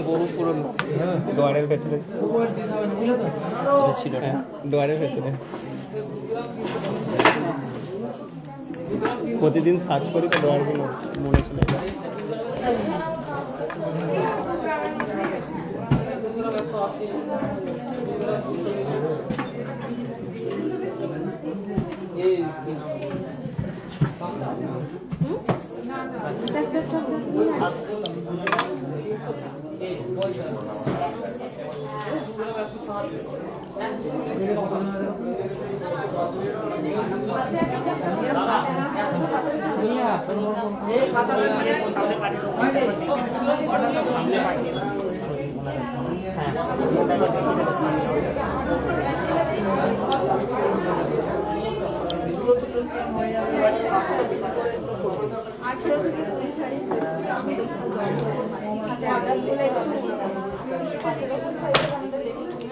বহু পুরনো ডোয়ারের ভেতরে ছিল, ডোয়ারের ভেতরে প্রতিদিন সার্চ করি তো ডোয়ারগুলো মনে ছিল।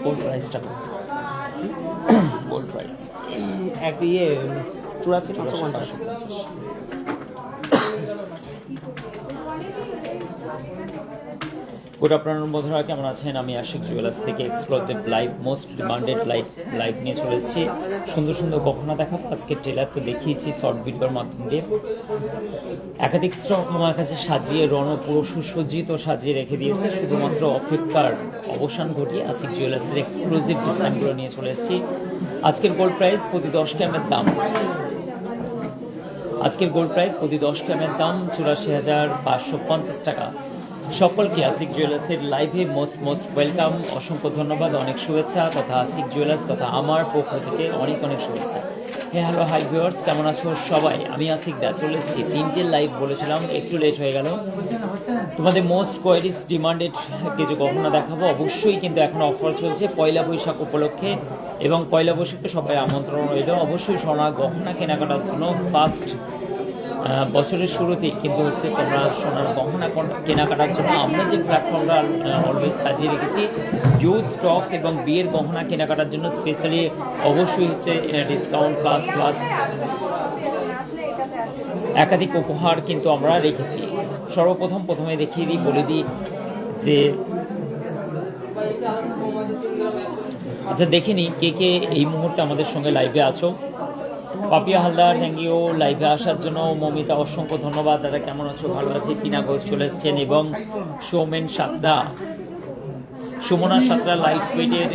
গোল্ড প্রাইসটা গোল্ড প্রাইস এক 84,550। গুড আফটারনুন বন্ধুরা, কেমন আছেন? আমি আশিক জুয়েলার্স থেকে exclusive live, most demanded live নিয়ে চলে এসেছি। সুন্দর সুন্দর গহনা দেখাবো। আজকে ট্রেলার তো দেখিয়েছি শর্ট ভিডিওর মাধ্যমে। একাধিক স্টক আমার কাছে সাজিয়ে পুরো সুসজ্জিত সাজিয়ে রেখে দিয়েছে। শুধুমাত্র অপেক্ষার অবসান ঘটিয়ে আশিক জুয়েলার্সের এক্সক্লুসিভ ডিজাইনগুলো নিয়ে চলে এসেছি। আজকের গোল্ড প্রাইস প্রতি 10 গ্রামের দাম 84,550 টাকা। সকলকে আশিক জুয়েলার্সের লাইভে মোস্ট ওয়েলকাম। অসংখ্য ধন্যবাদ, অনেক শুভেচ্ছা তথা আশিক জুয়েলার্স তথা আমার পক্ষ থেকে অনেক শুভেচ্ছা। হ্যালো হাই ভিউয়ার্স, কেমন আছো সবাই? আমি আশিক দা চলে এসেছি। 3টে লাইভ বলেছিলাম, একটু লেট হয়ে গেল। তোমাদের মোস্ট কোয়ারিজ ডিমান্ডেড কিছু গহনা দেখাবো। অবশ্যই কিন্তু এখন অফার চলছে পয়লা বৈশাখ উপলক্ষে, এবং পয়লা বৈশাখে সবাই আমন্ত্রণ রইল। অবশ্যই সোনা গহনা কেনাকাটার জন্য ফার্স্ট বছরের শুরুতেই কিন্তু হচ্ছে তোমরা সোনার গহনা কেনাকাটার জন্য আমরা যে প্ল্যাটফর্মটা অলওয়েজ সাজিয়ে রেখেছি, হিউজ স্টক এবং বিয়ের গহনা কেনাকাটার জন্য স্পেশালি অবশ্যই হচ্ছে ডিসকাউন্ট প্লাস একাধিক উপহার কিন্তু আমরা রেখেছি। প্রথমে দেখিয়ে দিই, বলে দিই যে আচ্ছা দেখে নিই কে এই মুহূর্তে আমাদের সঙ্গে লাইভে আছো। পাপিয়া হালদার, থ্যাংক ইউ লাইভে আসার জন্য। মমিতা, অসংখ্য ধন্যবাদ। দাদা কেমন আছো? ভালো আছি। টিনা ঘোষ চলে এসছেন, এবং সৌমেন সাতরা, সুমনা সাতরা লাইট ওয়েটের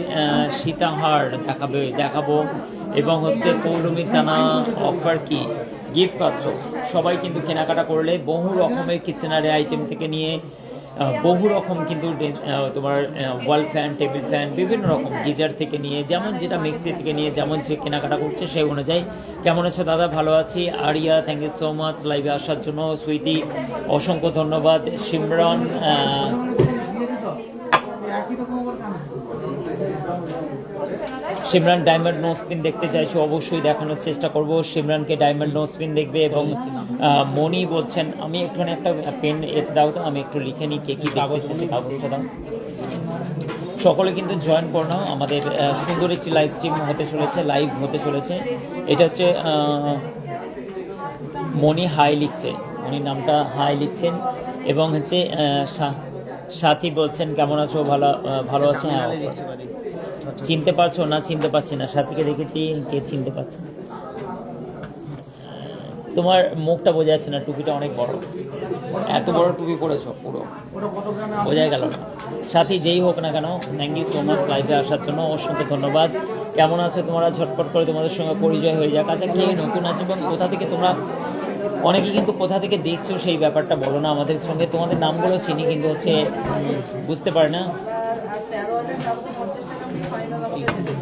সীতাহার দেখাবো, এবং হচ্ছে পৌলমী জানা অফার কি গিফট পাচ্ছ। সবাই কিন্তু কেনাকাটা করলে বহু রকমের কিচেনারি আইটেম থেকে নিয়ে বহু রকম কিন্তু তোমার ওয়াল ফ্যান, টেবিল ফ্যান, বিভিন্ন রকম গিজার থেকে নিয়ে, যেমন যেটা মিক্সি থেকে নিয়ে যেমন যে কেনাকাটা করছে সেই অনুযায়ী। কেমন আছো দাদা? ভালো আছি। Ariya, thank you so much লাইভে আসার জন্য। সুইটি, অসংখ্য ধন্যবাদ। সিমরান, সিমরান ডায়মন্ড নোজপিন দেখতে চাইছো, অবশ্যই দেখানোর চেষ্টা করব। সিমরানকে ডায়মন্ড নোজপিন দেখবে। এবং মনি বলছেন আমি একটুখানি একটা পেন দাও তো, আমি একটু লিখে নিই কে কি কাগজ আছে, কাগজটা দাও। সকলে কিন্তু জয়েন করে নাও, আমাদের সুন্দর একটি লাইভ স্ট্রিম লাইভ হতে চলেছে। এটা হচ্ছে মনি হাই লিখছে, মনির নামটা হাই লিখছেন। এবং হচ্ছে সাথী বলছেন কেমন আছো? ভালো আছে। হ্যাঁ, চিনতে পারছো না? চিনতে পারছি না। সাথীকে দেখে কে চিনতে পারছে? তোমার মুখটা বোঝা যাচ্ছে না, টুপিটা অনেক বড়, এত বড় টুপি পরেছো, পুরো বোঝা গেল না। সাথী যেই হোক না কেন, থ্যাংক ইউ সো মাচ লাইভে আসার জন্য, অসংখ্য ধন্যবাদ। কেমন আছো তোমরা? ঝটপট করে তোমাদের সঙ্গে পরিচয় হয়ে যাক। আচ্ছা, কে নতুন আছে এবং কোথা থেকে তোমরা, অনেকে কিন্তু কোথা থেকে দেখছো সেই ব্যাপারটা বলো না আমাদের সঙ্গে। তোমাদের নামগুলো চিনি কিন্তু হচ্ছে বুঝতে পারে না।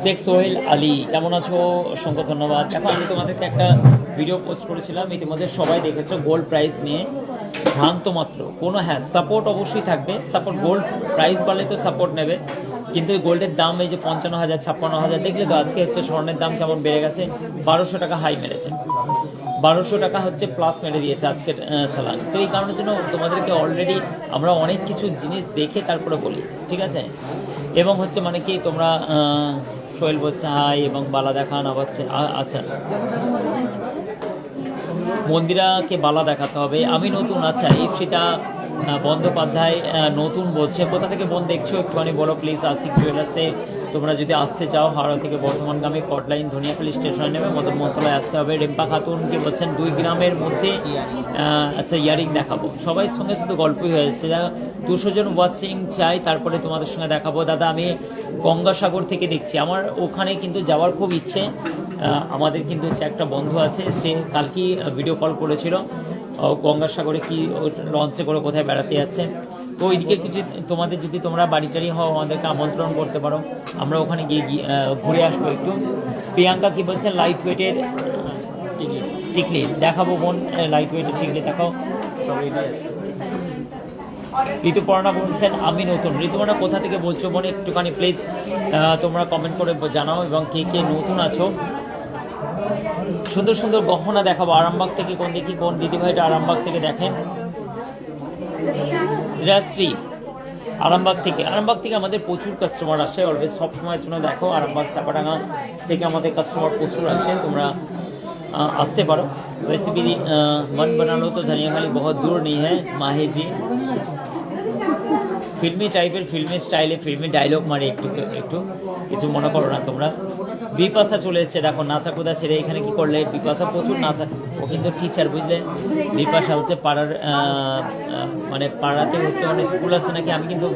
শেখ সোহেল আলী, কেমন আছো? অসংখ্য ধন্যবাদ। দেখো, আমি তোমাদেরকে একটা ভিডিও পোস্ট করেছিলাম, ইতিমধ্যে সবাই দেখেছো, গোল্ড প্রাইস নিয়ে। ভ্রান্ত মাত্র কোনো, হ্যাঁ সাপোর্ট অবশ্যই থাকবে। সাপোর্ট, গোল্ড প্রাইস বাড়লে তো সাপোর্ট নেবে, কিন্তু এই গোল্ডের দাম এই যে 55,000 56,000 দেখলে তো আজকে হচ্ছে স্বর্ণের দাম কেমন বেড়ে গেছে। 1200 টাকা হাই মেরেছে, 1200 টাকা হচ্ছে প্লাস মেরে দিয়েছে আজকের চালান। তো এই কারণের জন্য তোমাদেরকে অলরেডি আমরা অনেক কিছু জিনিস দেখে তারপরে বলি, ঠিক আছে? এবং হচ্ছে মানে কি তোমরা সোহেল বলছে হাই এবং বালা দেখান আবার আচ্ছা মন্দিরাকে বালা দেখাতে হবে। আমি নতুন, আচ্ছা ইপসিতা বন্দ্যোপাধ্যায় নতুন বলছে। কোথা থেকে বোন দেখছো একটুখানি বলো প্লিজ। আশিক জুয়েলার্সে তোমরা যদি আসতে চাও হাওড়া থেকে বর্ধমানগামী কটলাইন ধনিয়াখালী স্টেশনে নেবে মদন মোহনতলায় আসতে হবে। রেম্পা খাতুন কি বলছেন 2 গ্রামের মধ্যে আচ্ছা ইয়ারিং দেখাবো। সবাই সঙ্গে শুধু গল্পই হয়েছে। 200 জন ওয়াচিং চাই, তারপরে তোমাদের সঙ্গে দেখাবো। দাদা আমি গঙ্গাসাগর থেকে দেখছি, আমার ওখানে কিন্তু যাওয়ার খুব ইচ্ছে। আমাদের কিন্তু হচ্ছে একটা বন্ধু আছে, সে কালকেই ভিডিও কল করেছিল গঙ্গাসাগরে কি লঞ্চে করে কোথায় বেড়াতে যাচ্ছে। তো ওইদিকে কিছু তোমাদের যদি তোমরা বাড়ি টাড়ি হও আমাদেরকে আমন্ত্রণ করতে পারো, আমরা ওখানে গিয়ে ঘুরে আসবো একটু। প্রিয়াঙ্কা কি বলছেন লাইট ওয়েটের টিকলি দেখাবো বোন, লাইট ওয়েটের টিকলি দেখাও। ঋতুপর্ণা বলছেন আমি নতুন। ঋতুপর্ণা কোথা থেকে বলছো বোন একটুখানি প্লিজ তোমরা কমেন্ট করে জানাও, এবং কে কে নতুন আছো। সুন্দর সুন্দর গহনা দেখাবো আরামবাগ থেকে। কোন দেখি কোন দিদিভাইটা আরামবাগ থেকে দেখেন। শ্রেয়াশ্রী আরামবাগ থেকে। আরামবাগ থেকে আমাদের প্রচুর কাস্টমার আসে অলওয়েজ, সব সময়ের জন্য দেখো আরামবাগ চাপাডাঙ্গা থেকে আমাদের কাস্টমার প্রচুর আসে, তোমরা আসতে পারো। रेसिपी मन बना लो तो धनियाखाली बहुत दूर नहीं है माही जी। ফিল্মি টাইপের ফিল্মি স্টাইলে ফিল্মি ডায়লগ মারে একটু একটু, কিছু মনে করো না তোমরা। বিপাশা চলে এসছে দেখো, নাচা কোদা ছেড়ে এখানে কি করলে। বিপাশা প্রচুর নাচা, ও কিন্তু টিচার বুঝলে। বিপাশা হচ্ছে পাড়ার মানে পাড়াতে হচ্ছে মানে স্কুল আছে নাকি, আমি কিন্তু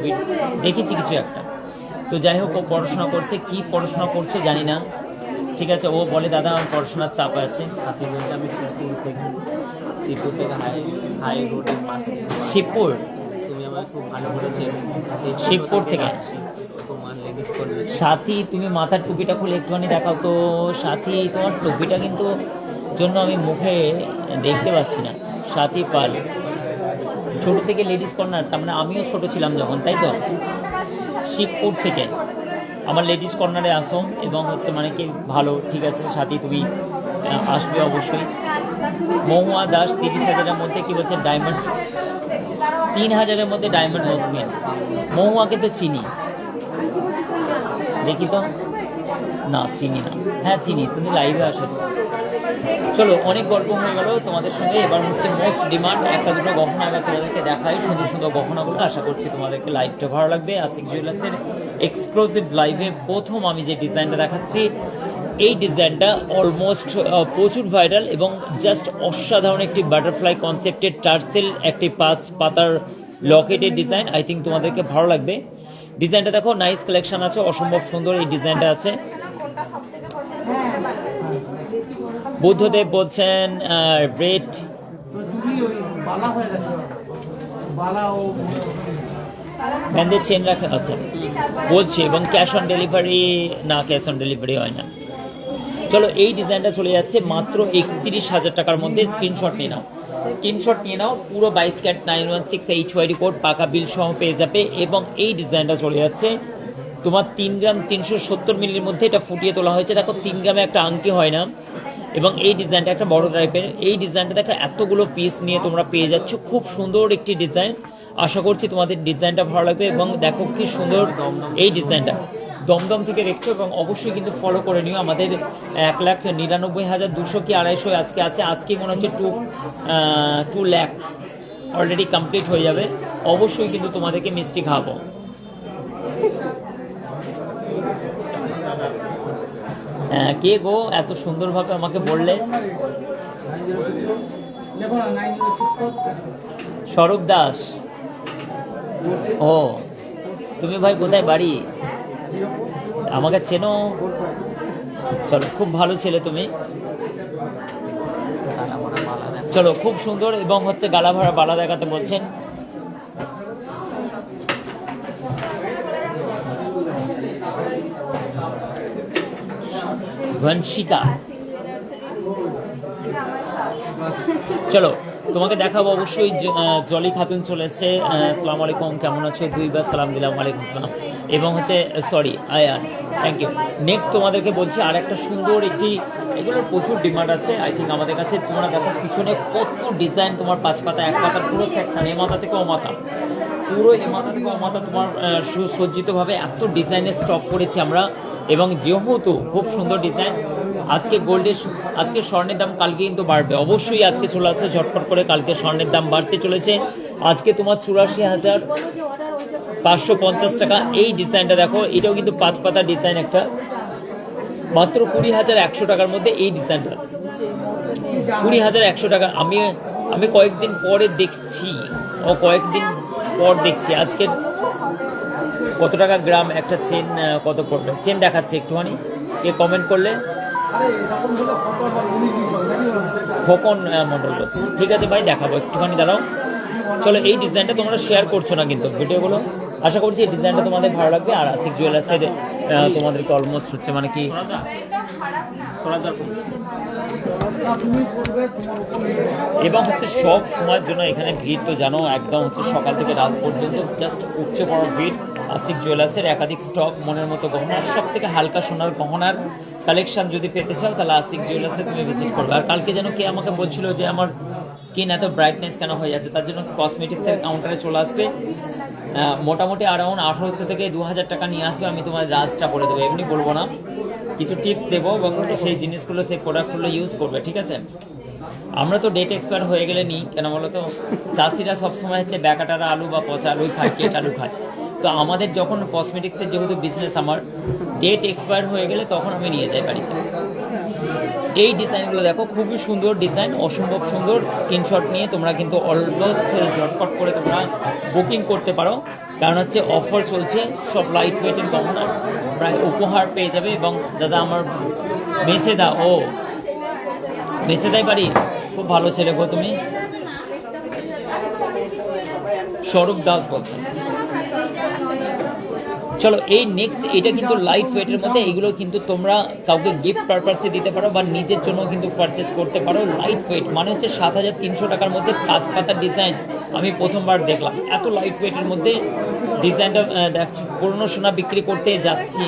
দেখেছি কিছু একটা। তো যাই হোক ও পড়াশোনা করছে, কি পড়াশোনা করছে জানি না। ঠিক আছে, ও বলে দাদা আমার পড়াশোনার চাপ আছে। আমি শিবপুর থেকে হাই রোডের পাশে। শিবপুর তুমি আমার খুব ভালো করেছে। শিবপুর থেকে সাথী তুমি মাথার টুপিটা খুলে একটুখানি দেখাও তো। সাথী তোমার টুপিটা কিন্তু জন্য আমি মুখে দেখতে পাচ্ছি না। সাথী পাল ছোট থেকে লেডিস কর্নার, তার মানে আমিও ছোট ছিলাম যখন, তাই তো। শিবপুর থেকে আমার লেডিস কর্নারে আসো, এবং হচ্ছে মানে কি ভালো। ঠিক আছে সাথী তুমি আসবে অবশ্যই। মহুয়া দাস 30,000-এর মধ্যে কি বলছে ডায়মন্ড, 3,000-এর মধ্যে ডায়মন্ড মসলিন। মহুয়াকে তো চিনি, দেখি তো না চিনি না। হ্যাঁ চিনি, তুমি লাইভে আসো। চলো অনেক গল্প হয়ে গেল তোমাদের সঙ্গে। এবার হচ্ছে মোস্ট ডিমান্ড একটা দুটো গহনা এবার তোমাদেরকে দেখাই, সুন্দর সুন্দর গহনাগুলো। আশা করছি তোমাদেরকে লাইভটা ভালো লাগবে। আশিক জুয়েলার্সের এক্সক্লুসিভ লাইভে প্রথম আমি যে ডিজাইনটা দেখাচ্ছি, এই ডিজাইনটা অলমোস্ট প্রচুর ভাইরাল এবং জাস্ট অসাধারণ একটি বাটারফ্লাই কনসেপ্টের টার্সেল একটি 5 পাতার লকেটের ডিজাইন। আই থিঙ্ক তোমাদেরকে ভালো লাগবে। ডিজাইনটা দেখো, নাইস কালেকশন আছে, অসম্ভব সুন্দর এই ডিজাইনটা আছে। বুদ্ধদেব বলছেন রেড ব্যান্ডের চেন রাখা আছে বলছি, এবং ক্যাশ অন ডেলিভারি না, ক্যাশ অন ডেলিভারি হয় না। চলো এই ডিজাইনটা চলে যাচ্ছে মাত্র 31,000 টাকার মধ্যে। স্ক্রিনশট নিয়ে নাও, স্ক্রিনশট নিয়ে নাও। পুরো 22 ক্যারেট 916 HYD কোড পাকা বিল সহ পেয়ে যাবে। এবং এই ডিজাইনটা চলে যাচ্ছে তোমার 3 গ্রাম 370 মিলির মধ্যে। এটা ফুটিয়ে তোলা হয়েছে, দেখো 3 গ্রামে একটা আংটি হয় না। এবং এই ডিজাইনটা একটা বড় টাইপের, এই ডিজাইনটা দেখো এতগুলো পিস নিয়ে তোমরা পেয়ে যাচ্ছ। খুব সুন্দর একটি ডিজাইন, আশা করছি তোমাদের ডিজাইনটা ভালো লাগবে। এবং দেখো কি সুন্দর এই ডিজাইনটা, দমদম থেকে দেখছো। এবং অবশ্যই কিন্তু ফলো করে নিও আমাদের 1,99,200 কি 250 আজকে আছে। আজকে মনে হচ্ছে 2 লাখ অলরেডি কমপ্লিট হয়ে যাবে। অবশ্যই কিন্তু তোমাদেরকে মিষ্টি খাওয়াবো। কে গো এত সুন্দরভাবে আমাকে বললে? স্বরূপ দাস। ও তুমি ভাই কোথায় বাড়ি? আমাকে চেনো? চলো খুব ভালো ছেলে তুমি। চলো খুব সুন্দর। এবং হচ্ছে গালা ভরা বালা দেখাতে বলছেন। ঘনশিকা চলো তোমাকে দেখাবো অবশ্যই। জলি খাতুন চলেছে। আসসালামু আলাইকুম, কেমন আছো? 2 বার সালাম দিলাম, ওয়ালাইকুম আসসালাম। এবং হচ্ছে sorry Ayaan, thank you. Next তোমাদেরকে বলছি আর একটা সুন্দর একটি, এগুলোর প্রচুর ডিমান্ড আছে আই থিঙ্ক আমাদের কাছে। তোমরা দেখো পিছনে কত ডিজাইন, তোমার 5 পাতা 1 পাতার পুরো সেকশন, এ মাথা থেকে ও মাথা, পুরো এ মাথা থেকে ও মাথা তোমার সুসজ্জিতভাবে এত ডিজাইনের স্টক করেছি আমরা। এবং যেহেতু খুব সুন্দর ডিজাইন, আজকে আজকে স্বর্ণের দাম কালকে কিন্তু বাড়বে, অবশ্যই আজকে চলে আসছে ঝটপট করে, কালকে স্বর্ণের দাম বাড়তে চলেছে। আজকে তোমার 84,550 টাকা এই ডিজাইনটা দেখো, এটাও কিন্তু 5 পাতা ডিজাইন, একটা মাত্র 20,100 টাকার মধ্যে এই ডিজাইনটা 20,100 টাকা। আমি কয়েকদিন পরে দেখছি, কয়েকদিন পর দেখছি আজকে কত টাকা গ্রাম একটা চেন, কত পড়বে চেন দেখাচ্ছে একটুখানি, কে কমেন্ট করলে খোকন মন্ডল বলছে। ঠিক আছে ভাই, দেখাবো একটুখানি, দাঁড়াও। চলো, এই ডিজাইনটা তোমরা শেয়ার করছো না কিন্তু ভিডিওগুলো, আশা করছি এই ডিজাইনটা তোমাদের ভালো লাগবে। আর আশিক জুয়েলার্সের তোমাদেরকে অলমোস্ট হচ্ছে মানে কি এবং হচ্ছে সব সময়ের জন্য এখানে ভিড় তো জানো, একদম হচ্ছে সকাল থেকে রাত পর্যন্ত জাস্ট উপচে পড়া ভিড়। আশিক জুয়েলার্সের একাধিক স্টক, মনের মতো গহনা, সব থেকে হালকা সোনার গহনার কালেকশন যদি পেতে চাও তাহলে আশিক জুয়েলার্সে তুমি ভিজিট করবে। আর কালকে যেন কে আমাকে বলছিল যে আমার স্কিন এত ব্রাইটনেস কেন হয়ে যাচ্ছে, তার জন্য কসমেটিক্সের কাউন্টারে চলে আসবে, মোটামুটি অ্যারাউন্ড 1800 থেকে 2000 টাকা নিয়ে আসবে, আমি তোমার রাজটা বলে দেবো, এমনি বলবো না, কিছু টিপস দেবো এবং সেই জিনিসগুলো সেই প্রোডাক্টগুলো ইউজ করবে, ঠিক আছে? আমরা তো ডেট এক্সপায়ার হয়ে গেলে নিই কেন বলো তো, চাষিরা সবসময় হচ্ছে ব্যাকাটারা আলু বা পচা আলুই খায়, কেট আলু খায়। তো আমাদের যখন কসমেটিক্সের যেহেতু বিজনেস, আমার ডেট এক্সপায়ার হয়ে গেলে তখন আমি নিয়ে যাই বাড়িতে। এই ডিজাইনগুলো দেখো, খুবই সুন্দর ডিজাইন, অসম্ভব সুন্দর। স্ক্রিনশট নিয়ে তোমরা কিন্তু অলমোস্ট ঝটপট করে তোমরা বুকিং করতে পারো, কারণ হচ্ছে অফার চলছে, সব লাইট ওয়েটের গহনা প্রায় উপহার পেয়ে যাবে। এবং দাদা আমার মেসেদাই বাড়ি, খুব ভালো ছেলে গো তুমি, স্বরূপ দাস বলছেন। চলো, এই নেক্সট, এটা কিন্তু লাইট ওয়েটের মধ্যে, এগুলো কিন্তু তোমরা কাউকে গিফট পারপাসে দিতে পারো বা নিজের জন্য কিন্তু পারচেস করতে পারো। লাইট ওয়েট মানে হচ্ছে 7,300 টাকার মধ্যে 5 পাতার ডিজাইন, আমি প্রথমবার দেখলাম এত লাইট ওয়েটের মধ্যে ডিজাইনটা। দেখছি পুরনো সোনা বিক্রি করতে যাচ্ছি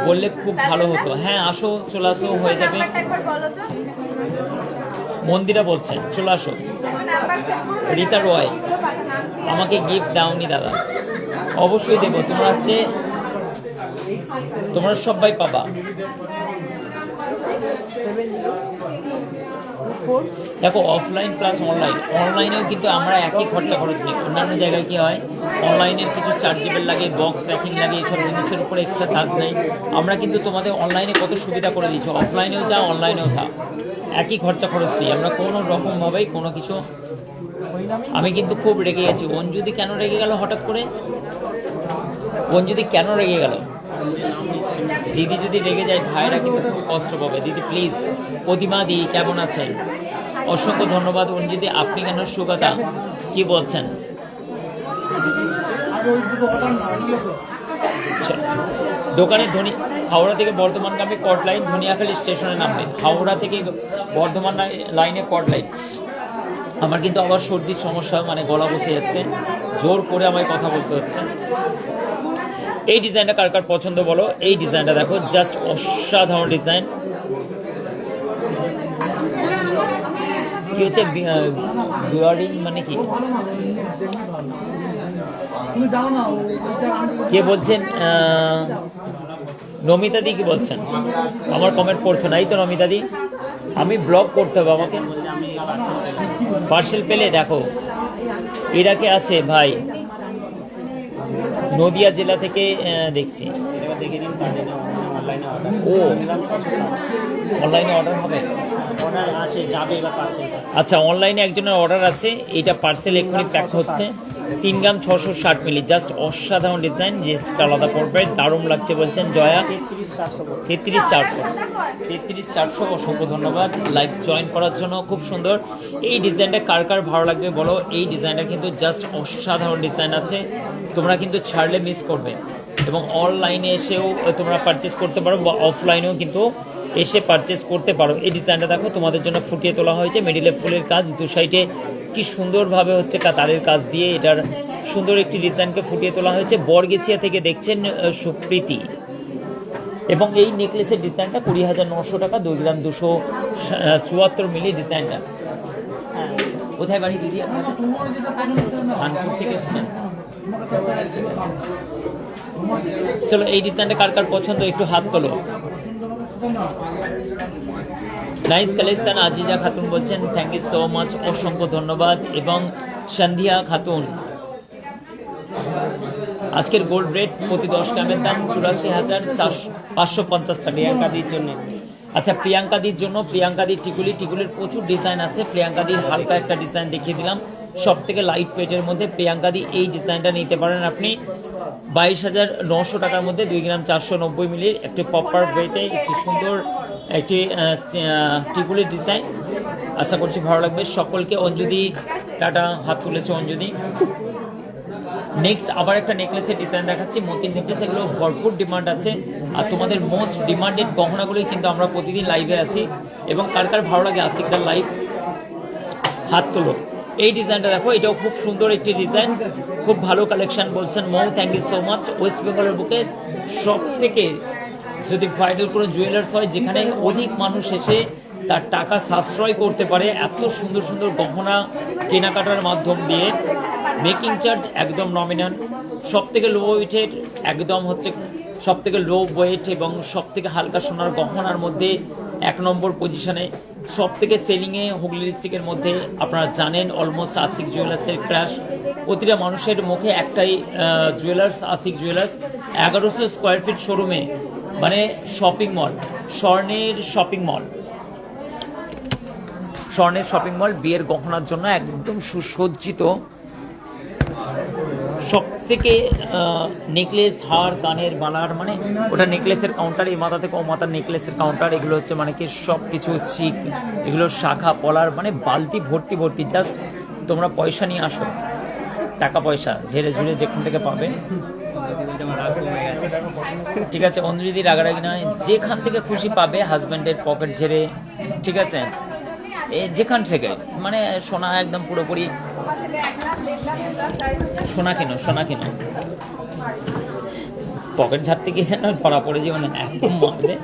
বললে খুব ভালো হতো। হ্যাঁ আসো, চলে আসো, হয়ে যাবে। মন্দিরা বলছেন চলে আসো। রীতা রয়, আমাকে গিফট দাওনি দাদা, অবশ্যই দেবো, তোমরা সবাই পাবা। দেখো, অফলাইন প্লাস অনলাইনেও কিন্তু আমরা একই খরচা খরচ নিই। অন্যান্য জায়গায় কি হয়, অনলাইনের কিছু চার্জেবল লাগে, বক্স প্যাকিং লাগে, এইসব জিনিসের উপরে এক্সট্রা চার্জ নেই। আমরা কিন্তু তোমাদের অনলাইনে কত সুবিধা করে দিচ্ছি, অফলাইনেও যা অনলাইনেও যা, একই খরচা খরচ নিই আমরা, কোনো রকমভাবেই কোনো কিছু। আমি কিন্তু খুব রেগে গেছি, অঞ্জুদি কেন রেগে গেল হঠাৎ করে, অঞ্জুদি কেন রেগে গেল? দিদি যদি রেগে যায় ভাইরা কিন্তু খুব কষ্ট পাবে। দিদি প্লিজ। প্রতিমা দি কেমন আছেন? অসংখ্য ধন্যবাদ অঞ্জুদি। আপনি কেন সুগাতা কি বলছেন? দোকানে হাওড়া থেকে বর্ধমানগামী কট লাইন ধনিয়াখালী স্টেশনে নামবে, হাওড়া থেকে বর্ধমান লাইনে কট লাইন। আমার কিন্তু আবার সর্দির সমস্যা, মানে গলা বসে যাচ্ছে, জোর করে আমায় কথা বলতে হচ্ছে। এই ডিজাইনটা কার কার পছন্দ বলো? এই ডিজাইনটা দেখো, জাস্ট অসাধারণ ডিজাইন। কি হচ্ছে বিয়ারিং মানে কি? কে বলছেন? নমিতা দি কি বলছেন? আমার কমেন্ট পড়ছো না, এই তো নমিতা দি। আমি ব্লগ করতে হবে আমাকে, পার্সেল পেলে দেখো। এরা কে আছে ভাই? নদিয়া জেলা থেকে দেখছি। ও অনলাইনে অর্ডার হবে, আচ্ছা অনলাইনে একজনের অর্ডার আছে, এইটা পার্সেল এক্ষুনি প্যাক হচ্ছে। 3 গ্রাম 660 মিলি, জাস্ট অসাধারণ ডিজাইন, জিএসটা আলাদা পড়বে, দারুণ লাগছে বলছেন জয়া। 33,400 অসংখ্য ধন্যবাদ লাইভ জয়েন করার জন্য, খুব সুন্দর। এই ডিজাইনটা কার কার ভালো লাগবে বলো? এই ডিজাইনটা কিন্তু জাস্ট অসাধারণ ডিজাইন আছে, তোমরা কিন্তু ছাড়লে মিস করবে। এবং অনলাইনে এসেও তোমরা পারচেস করতে পারো বা অফলাইনেও কিন্তু এসে পারচেস করতে পারো। এই ডিজাইনটা দেখো, তোমাদের জন্য ফুটিয়ে তোলা হয়েছে, মিডিলে ফুলের কাজ, দু সাইডে কি সুন্দরভাবে হচ্ছে তারের কাজ দিয়ে এটার সুন্দর একটি ডিজাইনকে ফুটিয়ে তোলা হয়েছে। বরগেছিয়া থেকে দেখছেন সুপ্রীতি। এবং এই নেকলেসের ডিজাইনটা 20,900 টাকা, 2 গ্রাম 274 মিলি ডিজাইনটা। কোথায় বাড়ি দিদি? খানপুর থেকে এসছেন। চলো, এই ডিজাইনটা কার কার পছন্দ একটু হাত তোলো। Nice collection. আজিজা খাতুন বলছেন থ্যাংক ইউ সো মাচ, অসংখ্য ধন্যবাদ। এবং সন্ধিয়া খাতুন, আজকের গোল্ড রেট প্রতি 10 গ্রামের দাম 84,550 টাকা। প্রিয়াঙ্কাদির জন্য আচ্ছা, প্রিয়াঙ্কাদির জন্য, প্রিয়াঙ্কাদির টিকুলির প্রচুর ডিজাইন আছে। প্রিয়াঙ্কাদির হালকা একটা ডিজাইন দেখিয়ে দিলাম, সব থেকে লাইট ওয়েটের মধ্যে প্রিয়াঙ্কাদি এই ডিজাইনটা নিতে পারেন আপনি 22,900 টাকার মধ্যে 2 গ্রাম 490 মিলির একটি পপার ওয়েটে একটি সুন্দর একটি টিকুলির ডিজাইন। আশা করছি ভালো লাগবে সকলকে। অঞ্জুদি টাটা, হাত তুলেছে অঞ্জুদি। নেক্সট আবার একটা নেকলেসের ডিজাইন দেখাচ্ছি, মতির নেকলেস। এগুলো ভরপুর ডিমান্ড আছে, আর তোমাদের মোস্ট ডিমান্ডেড গহনাগুলোই কিন্তু আমরা প্রতিদিন লাইভে আসি। এবং কার কার ভালো লাগে আশিকদার লাইভ, হাত তোলো। এই ডিজাইনটা দেখো, এটাও খুব সুন্দর একটি ডিজাইন, খুব ভালো কালেকশন বলছেন Mou, thank you so much. West বেঙ্গলের বুকে সব থেকে যদি ভাইরাল কোনো জুয়েলার্স হয় যেখানে অধিক মানুষ এসে তার টাকা সাশ্রয় করতে পারে এত সুন্দর সুন্দর গহনা কেনাকাটার মাধ্যম দিয়ে। মেকিং চার্জ একদম নমিনাল, সব থেকে লো ওয়েটের একদম হচ্ছে সব থেকে লো ওয়েট এবং সব থেকে হালকা সোনার গহনার মধ্যে 1 নম্বর পজিশনে। সব থেকে সেলিংয়ে হুগলি ডিস্ট্রিক্টের মধ্যে আপনারা জানেন অলমোস্ট আশিক জুয়েলার্সের ক্র্যাশ। প্রতিটা মানুষের মুখে একটাই jewellers, Ashik jewellers. 1100 square feet শোরুমে, মানে শপিং মল, স্বর্ণের শপিং মল, স্বর্ণের শপিং মল। বিয়ের গহনার জন্য একদম সুসজ্জিত, সব থেকে নেকলেস, হার, কানের বালার, মানে ওটা নেকলেসের কাউন্টার, এই মাথা থেকে ও মাথার নেকলেসের কাউন্টার। এগুলো হচ্ছে মানে কি সব কিছু চিক, এগুলো শাখা পলার, মানে বালতি ভর্তি ভর্তি। জাস্ট তোমরা পয়সা নিয়ে আসো, টাকা পয়সা ঝেড়ে ঝুড়ে যেখান থেকে পাবে। ঠিক আছে, অঞ্জলি রাগারাগি নয়, যেখান থেকে খুশি পাবে, হাজব্যান্ডের পকেট ঝেড়ে, ঠিক আছে, যেখান থেকে, মানে সোনা একদম পুরোপুরি সোনা কেন, সোনা কেন, পকেট ঝাড়তে গিয়ে যেন ধরা পড়ে যে, মানে এত মারবে,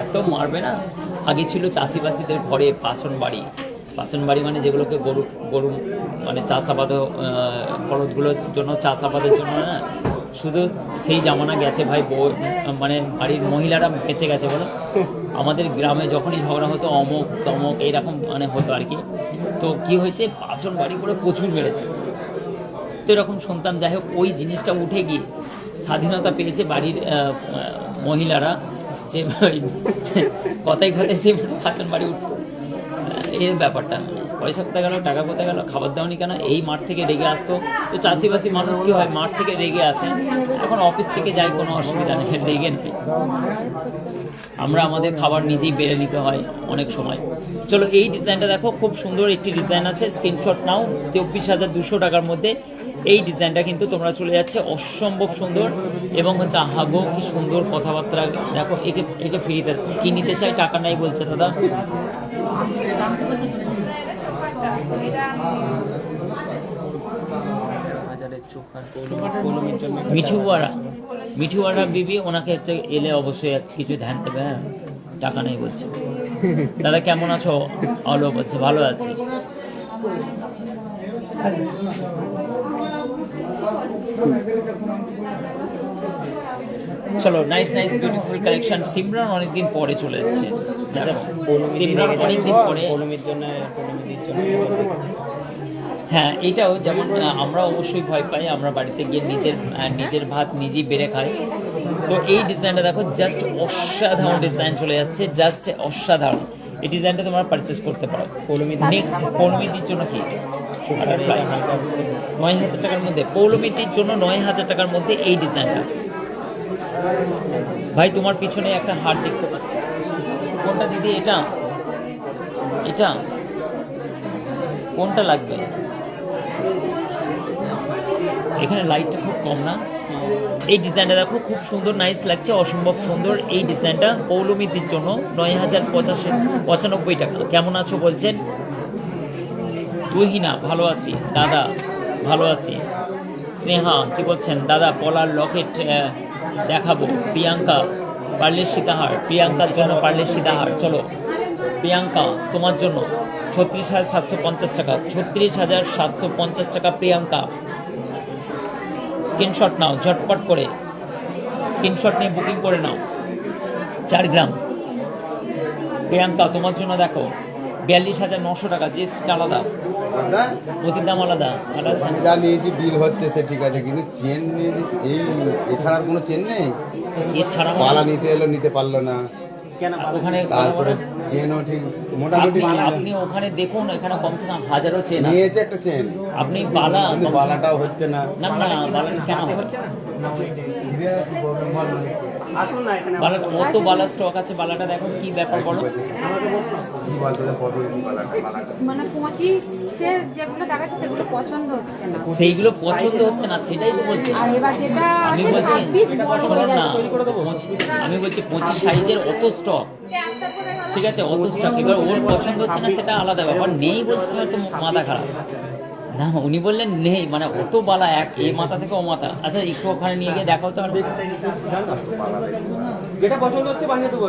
এত মারবে না। আগে ছিল চাষিবাসীদের ঘরে পাচন বাড়ি মানে যেগুলোকে গরু মানে চাষাবাদ, বলদগুলোর জন্য, চাষাবাদের জন্য না, শুধু সেই জামানা গেছে ভাই। মানে বাড়ির মহিলারা বেঁচে গেছে বলো। আমাদের গ্রামে যখনই ঝগড়া হতো অমুক তমক এইরকম মানে হতো আর কি। তো কি হয়েছে, পাচন বাড়ি করে প্রচুর বেড়েছে। তো এরকম শুনতাম, যাই হোক ওই জিনিসটা উঠে গিয়ে স্বাধীনতা পেয়েছে বাড়ির মহিলারা, যে কথাই কথায় সে পাচন বাড়ি উঠতো। এই ব্যাপারটা, পয়সা কোথায় গেল, টাকা কোথায় গেল, খাবার দাওনি কেন, এই মাঠ থেকে রেগে আসতো। তো চাষিবাসী মানুষ কি হয়, মাঠ থেকে রেগে আসে। এখন অফিস থেকে যাই, কোনো অসুবিধা নেই, রেগে নেই। আমরা আমাদের খাবার নিজেই বেড়ে নিতে হয় অনেক সময়। চলো, এই ডিজাইনটা দেখো, খুব সুন্দর একটি ডিজাইন আছে, স্ক্রিনশট নাও। 24,200 টাকার মধ্যে এই ডিজাইনটা কিন্তু তোমরা চলে যাচ্ছে, অসম্ভব সুন্দর। এবং হচ্ছে আহাগো কি সুন্দর কথাবার্তা। দেখো, একে ফ্রিতে কি নিতে চাই, টাকা নাই বলছে দাদা। মিঠুয়ারা বিবি, ওনাকে হচ্ছে এলে অবশ্যই কিছু ধ্যান দেবে। হ্যাঁ, টাকা নেই বলছে। দাদা কেমন আছো? আলো বলছে, ভালো আছি। চলো, nice nice beautiful collection. Simran অনেকদিন পরে চলে এসছে, সিমরান অনেকদিন পরে। হ্যাঁ, এটাও যেমন আমরা অবশ্যই ভয় পাই, আমরা বাড়িতে গিয়ে নিজের ভাত নিজেই বেড়ে খাই। তো এই ডিজাইনটা দেখো, জাস্ট অসাধারণ ডিজাইন চলে যাচ্ছে, জাস্ট অসাধারণ। এই ডিজাইনটা তোমরা পারচেস করতে পারো। নেক্সট পৌলমিতির জন্য কি 9,000 টাকার মধ্যে, পৌলমিতির জন্য 9,000 টাকার মধ্যে এই ডিজাইনটা। ভাই তোমার পিছনে একটা হার দেখতে পাচ্ছি, কোনটা দিদি? এটা কোনটা লাগবে? এখানে লাইটটা খুব কম না? এই ডিজাইনটা দেখো, খুব সুন্দর, নাইস লাগছে, অসম্ভব সুন্দর। এই ডিজাইনটা পৌলমিতির জন্য 9,095 টাকা। কেমন আছো বলছেন তুহিনা? ভালো আছি দাদা, ভালো আছি। স্নেহা কি বলছেন? দাদা পলার লকেট দেখাবো। প্রিয়াঙ্কা পার্লের সীতাহার, প্রিয়াঙ্কার জন্য পার্লের সীতাহার। চলো প্রিয়াঙ্কা, তোমার জন্য 36,750 টাকা, 36,750 টাকা প্রিয়াঙ্কা। স্ক্রিনশট নাও ঝটপট করে, স্ক্রিনশট নিয়ে বুকিং করে নাও। 4 গ্রাম। প্রিয়াঙ্কা তোমার জন্য দেখো 42,900 টাকা, জিএসটি আলাদা, প্রতির দাম আলাদা। ভালো আছে? যা নিয়েছি বিল হচ্ছে সে ঠিক আছে, কিন্তু চেন নিয়ে এই এছাড়া আর কোনো চেন নেই। এছাড়া পালা নিতে এলো, নিতে পারলো না। ওখানে তারপরে চেনও ঠিক মোটামুটি আপনি ওখানে দেখুন, এখানে কমসে কম হাজারো চেন আছে। নিয়েছে একটা চেন, আপনি বালা কিন্তু বালাটাও হচ্ছে না। না না, বালা কেন আসুন না এখানে। বালা কত বালা স্টক আছে, বালাটা দেখো কি ব্যাপার বলো। কি বলতো বালাটা মানে 25-এর যেগুলো দেখাচ্ছে সেগুলো পছন্দ হচ্ছে না। সেইগুলো পছন্দ হচ্ছে না, সেটাই তো বলছি। আর এবার যেটা আমি আছে বলছি 26 বড় হয়ে শোনো না, যাচ্ছে। আমি বলছি 25 সাইজের অত স্টক, ঠিক আছে, অত স্টক। এবার ওর পছন্দ হচ্ছে না সেটা আলাদা ব্যাপার, নেই বলছে তো মাথা খারাপ না। উনি বললেন নেই, মানে অত বালা এক এই মাথা থেকে ও মাথা। আচ্ছা একটু ওখানে নিয়ে গিয়ে দেখাও তো। আর যেটা পছন্দ হচ্ছে বানিয়ে দেবো।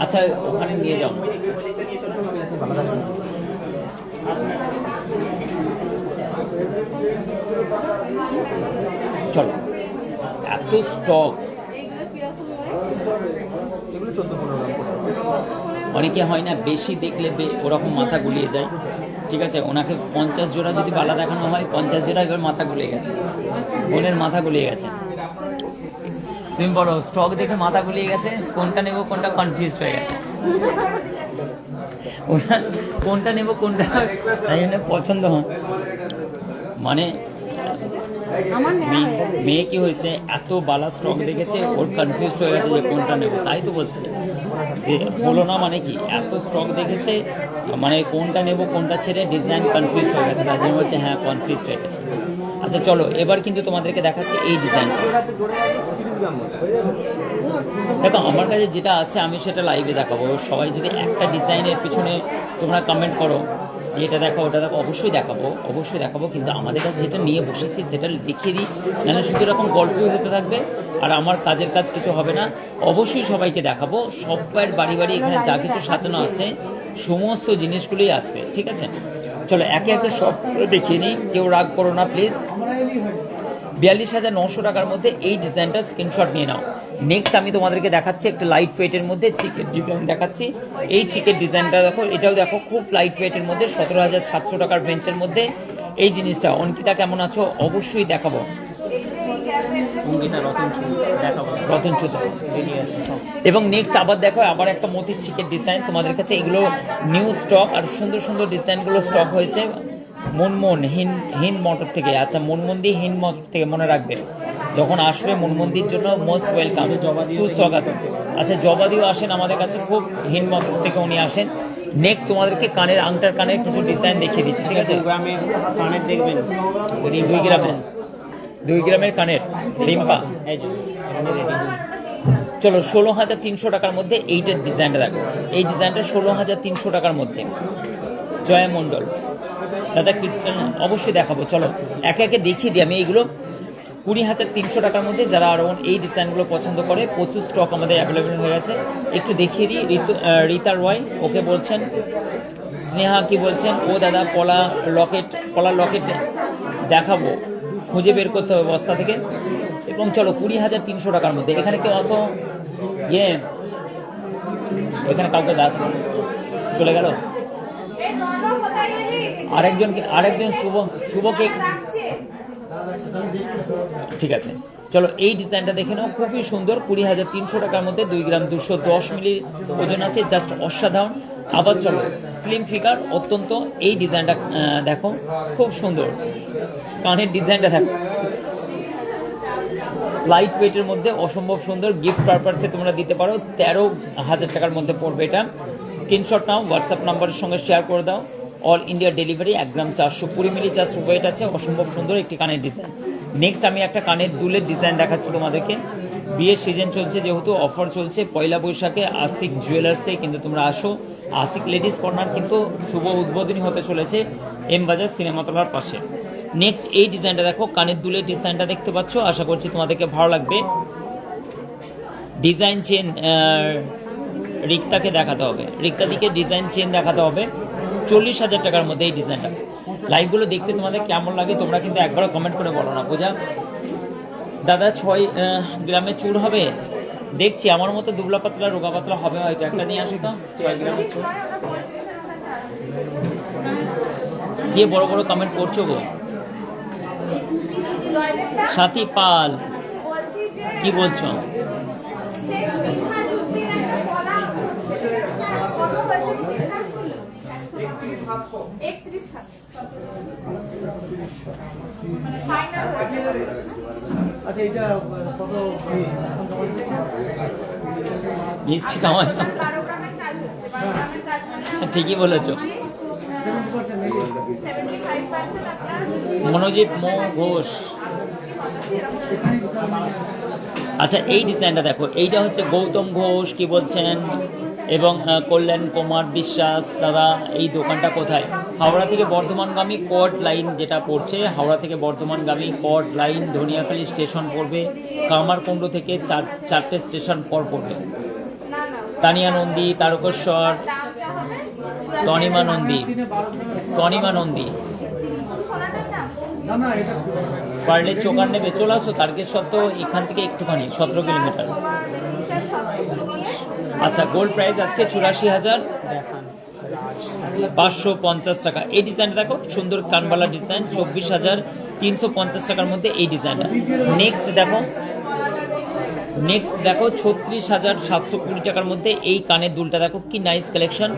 আচ্ছা ওখানে নিয়ে যাও। চলো, এত স্টক। এগুলো 14-15 গ্রাম করে। অনেকে হয় না বেশি দেখলে ওরকম মাথা গুলিয়ে যায়, ঠিক আছে। ওনাকে 50 জোড়া যদি বালা দেখানো হয়, 50 জোড়া এবার মাথা গুলিয়ে গেছে, বোনের মাথা গুলিয়ে গেছে। তুমি বলো, স্টক দেখে মাথা গুলিয়ে গেছে, কোনটা নেবো কোনটা কনফিউজড হয়ে গেছে। ওনার কোনটা নেবো কোনটা তাই জন্য পছন্দ হয়। মানে আমার নেওয়া হয়ে গেছে। মেয়ে কি হয়েছে, এত বালা স্টক দেখেছে, ওর কনফিউজ হয়ে গেছে যে কোনটা নেবো। তাই তো বলছে যে হলো না, মানে কি এত স্টক দেখেছে, মানে কোনটা নেবো কোনটা ছেড়ে ডিজাইন কনফিউজ হয়ে গেছে, তাই জন্য বলছে হ্যাঁ কনফিউজ হয়ে গেছে। আচ্ছা চলো, এবার কিন্তু তোমাদেরকে দেখাচ্ছি এই ডিজাইন। দেখো আমার কাছে যেটা আছে আমি সেটা লাইভে দেখাবো। সবাই যদি একটা ডিজাইনের পিছনে তোমরা কমেন্ট করো, এটা দেখো ওটা দেখো, অবশ্যই দেখাবো, অবশ্যই দেখাবো। কিন্তু আমাদের কাছে যেটা নিয়ে বসেছি সেটা দেখিয়ে দিই, নাহলে শুধু এরকম গল্পই হতে থাকবে আর আমার কাজের কাজ কিছু হবে না। অবশ্যই সবাইকে দেখাবো, সবার বাড়ি বাড়ি এখানে যা কিছু সাজানো আছে সমস্ত জিনিসগুলোই আসবে, ঠিক আছে। চলো একে একে সব দেখিয়ে নিই, কেউ রাগ করো না প্লিজ। 42,900 টাকার মধ্যে এই ডিজাইনটা স্ক্রিনশট নিয়ে নাও। নেক্সট আমি তোমাদেরকে দেখাচ্ছি একটা লাইট ওয়েটের মধ্যে চিকের ডিজাইন দেখাচ্ছি। এই চিকের ডিজাইনটা দেখো, এটাও দেখো খুব লাইট ওয়েটের মধ্যে 17,700 টাকার বেঞ্চের মধ্যে এই জিনিসটা। অঙ্কিতা কেমন আছো, অবশ্যই দেখাবো। অঙ্কিতা রতন চুত বেরিয়ে আছে সব। এবং নেক্সট আবার দেখো, আবার একটা মতির চিকের ডিজাইন তোমাদের কাছে। এগুলো নিউ স্টক আর সুন্দর সুন্দর ডিজাইনগুলো স্টক হয়েছে মনমন হিন্দ মোটর থেকে। আচ্ছা মনমন্দি হিন্দ মোটর থেকে, মনে রাখবে যখন আসবে মনমন্দির জন্য মোস্ট ওয়েলকাম, সুস্বাগত। আচ্ছা জবাদিও আসেন আমাদের কাছে, খুব হিন্দ মোটর থেকে উনি আসেন। নেক্সট তোমাদেরকে কানের আংটার কানের কিছু ডিজাইন দেখিয়ে দিচ্ছি, ঠিক আছে। গ্রামে কানের দেখবেন 2 গ্রামের 2 গ্রামের কানের রিম্পা। এই যে এখানে রেডি। চলো 16,300 টাকার মধ্যে এইটার ডিজাইনটা দেখো। এই ডিজাইনটা 16,300 টাকার মধ্যে। জয়া মণ্ডল দাদা ক্রিস্টান অবশ্যই দেখাবো। চলো একে একে দেখিয়ে দিই আমি এইগুলো। 20,300 টাকার মধ্যে যারা আরও এই ডিজাইনগুলো পছন্দ করে, প্রচুর স্টক আমাদের অ্যাভেলেবেল হয়ে গেছে। একটু দেখিয়ে দিই। রীতা রয় ওকে বলছেন, স্নেহা কি বলছেন, ও দাদা পলা লকেট দেখাবো, খুঁজে বের করতে হবে বস্তা থেকে। এবং চলো 20,300 টাকার মধ্যে এখানে কেউ আসো, এখানে কাউকে দেখো, চলে গেল। আরেকজন শুভকে, ঠিক আছে। চলো এই ডিজাইনটা দেখে নাও, খুবই সুন্দর। 20,300 টাকার মধ্যে 2 গ্রাম 210 মিলি ওজন আছে, জাস্ট অসাধারণ। আবার চলো স্লিম ফিগার অত্যন্ত, এই ডিজাইনটা দেখো খুব সুন্দর। কানের ডিজাইনটা দেখো, লাইট ওয়েটের মধ্যে অসম্ভব সুন্দর। গিফট পারপাসে তোমরা দিতে পারো। 13,000 টাকার মধ্যে পড়বে এটা। স্ক্রিনশট নাও, হোয়াটসঅ্যাপ নাম্বারের সঙ্গে শেয়ার করে দাও। All India delivery. 1 গ্রাম 420 মিলি জাস্ট ওয়েট আছে। অসম্ভব সুন্দর একটি কানের ডিজাইন। নেক্সট আমি একটা কানের দুলের ডিজাইন দেখাচ্ছি তোমাদেরকে। বিয়ের সিজন চলছে, যেহেতু অফার চলছে পয়লা বৈশাখে আশিক জুয়েলার্সে কিন্তু তোমরা আসো। আশিক লেডিস কর্নার কিন্তু শুভ উদ্বোধনী হতে চলেছে এম বাজার সিনেমাতলার পাশে। নেক্সট এই ডিজাইনটা দেখো, কানের দুলের ডিজাইনটা দেখতে পাচ্ছ, আশা করছি তোমাদেরকে ভালো লাগবে। ডিজাইন চেন রিক্তাকে দেখাতে হবে, রিক্তাদিকে ডিজাইন চেন দেখাতে হবে। 40,000 টাকার মধ্যে এই ডিজাইনটা। লাইভগুলো দেখতে তোমাদের কেমন লাগে তোমরা কিন্তু একবারও কমেন্ট করে বলো না, বোঝা। দাদা 6 গ্রামে চুর হবে? দেখছি, আমার মতো দুবলা পাতলা রোগা পাতলা হবে হয়তো। একটা নিয়ে আসি তো 6 গ্রামে চুর। দিয়ে বড় বড় কমেন্ট করছো গো। সাথী পাল কি বলছো? মিষ্টি খাওয়াই না, ঠিকই বলেছো। মনোজিৎ মো ঘোষ। আচ্ছা, এই ডিজাইনটা দেখো, এইটা হচ্ছে গৌতম ঘোষ কি বলছেন, এবং কল্যাণ কুমার বিশ্বাস। দাদা এই দোকানটা কোথায়? হাওড়া থেকে বর্ধমানগামী কট লাইন যেটা পড়ছে, হাওড়া থেকে বর্ধমানগামী কট লাইন ধনিয়াখালী স্টেশন পড়বে, কামারকুণ্ড থেকে চারটে স্টেশন পর পড়বে। তানিয়া নন্দী, তারকেশ্বর, তনিমা নন্দী পারলে চোকার নেবে, চলে আসো। তারকেশ্বর তো এখান থেকে একটুখানি 17 কিলোমিটার। আচ্ছা, গোল্ড প্রাইস আজকে 84,550 টাকা। এই ডিজাইনটা দেখো, সুন্দর কানবালা ডিজাইন, 24,350 টাকার মধ্যে এই ডিজাইনটা। নেক্সট দেখো 36,720 টাকার মধ্যে এই কানের দুলটা দেখো, কি নাইস কালেকশন।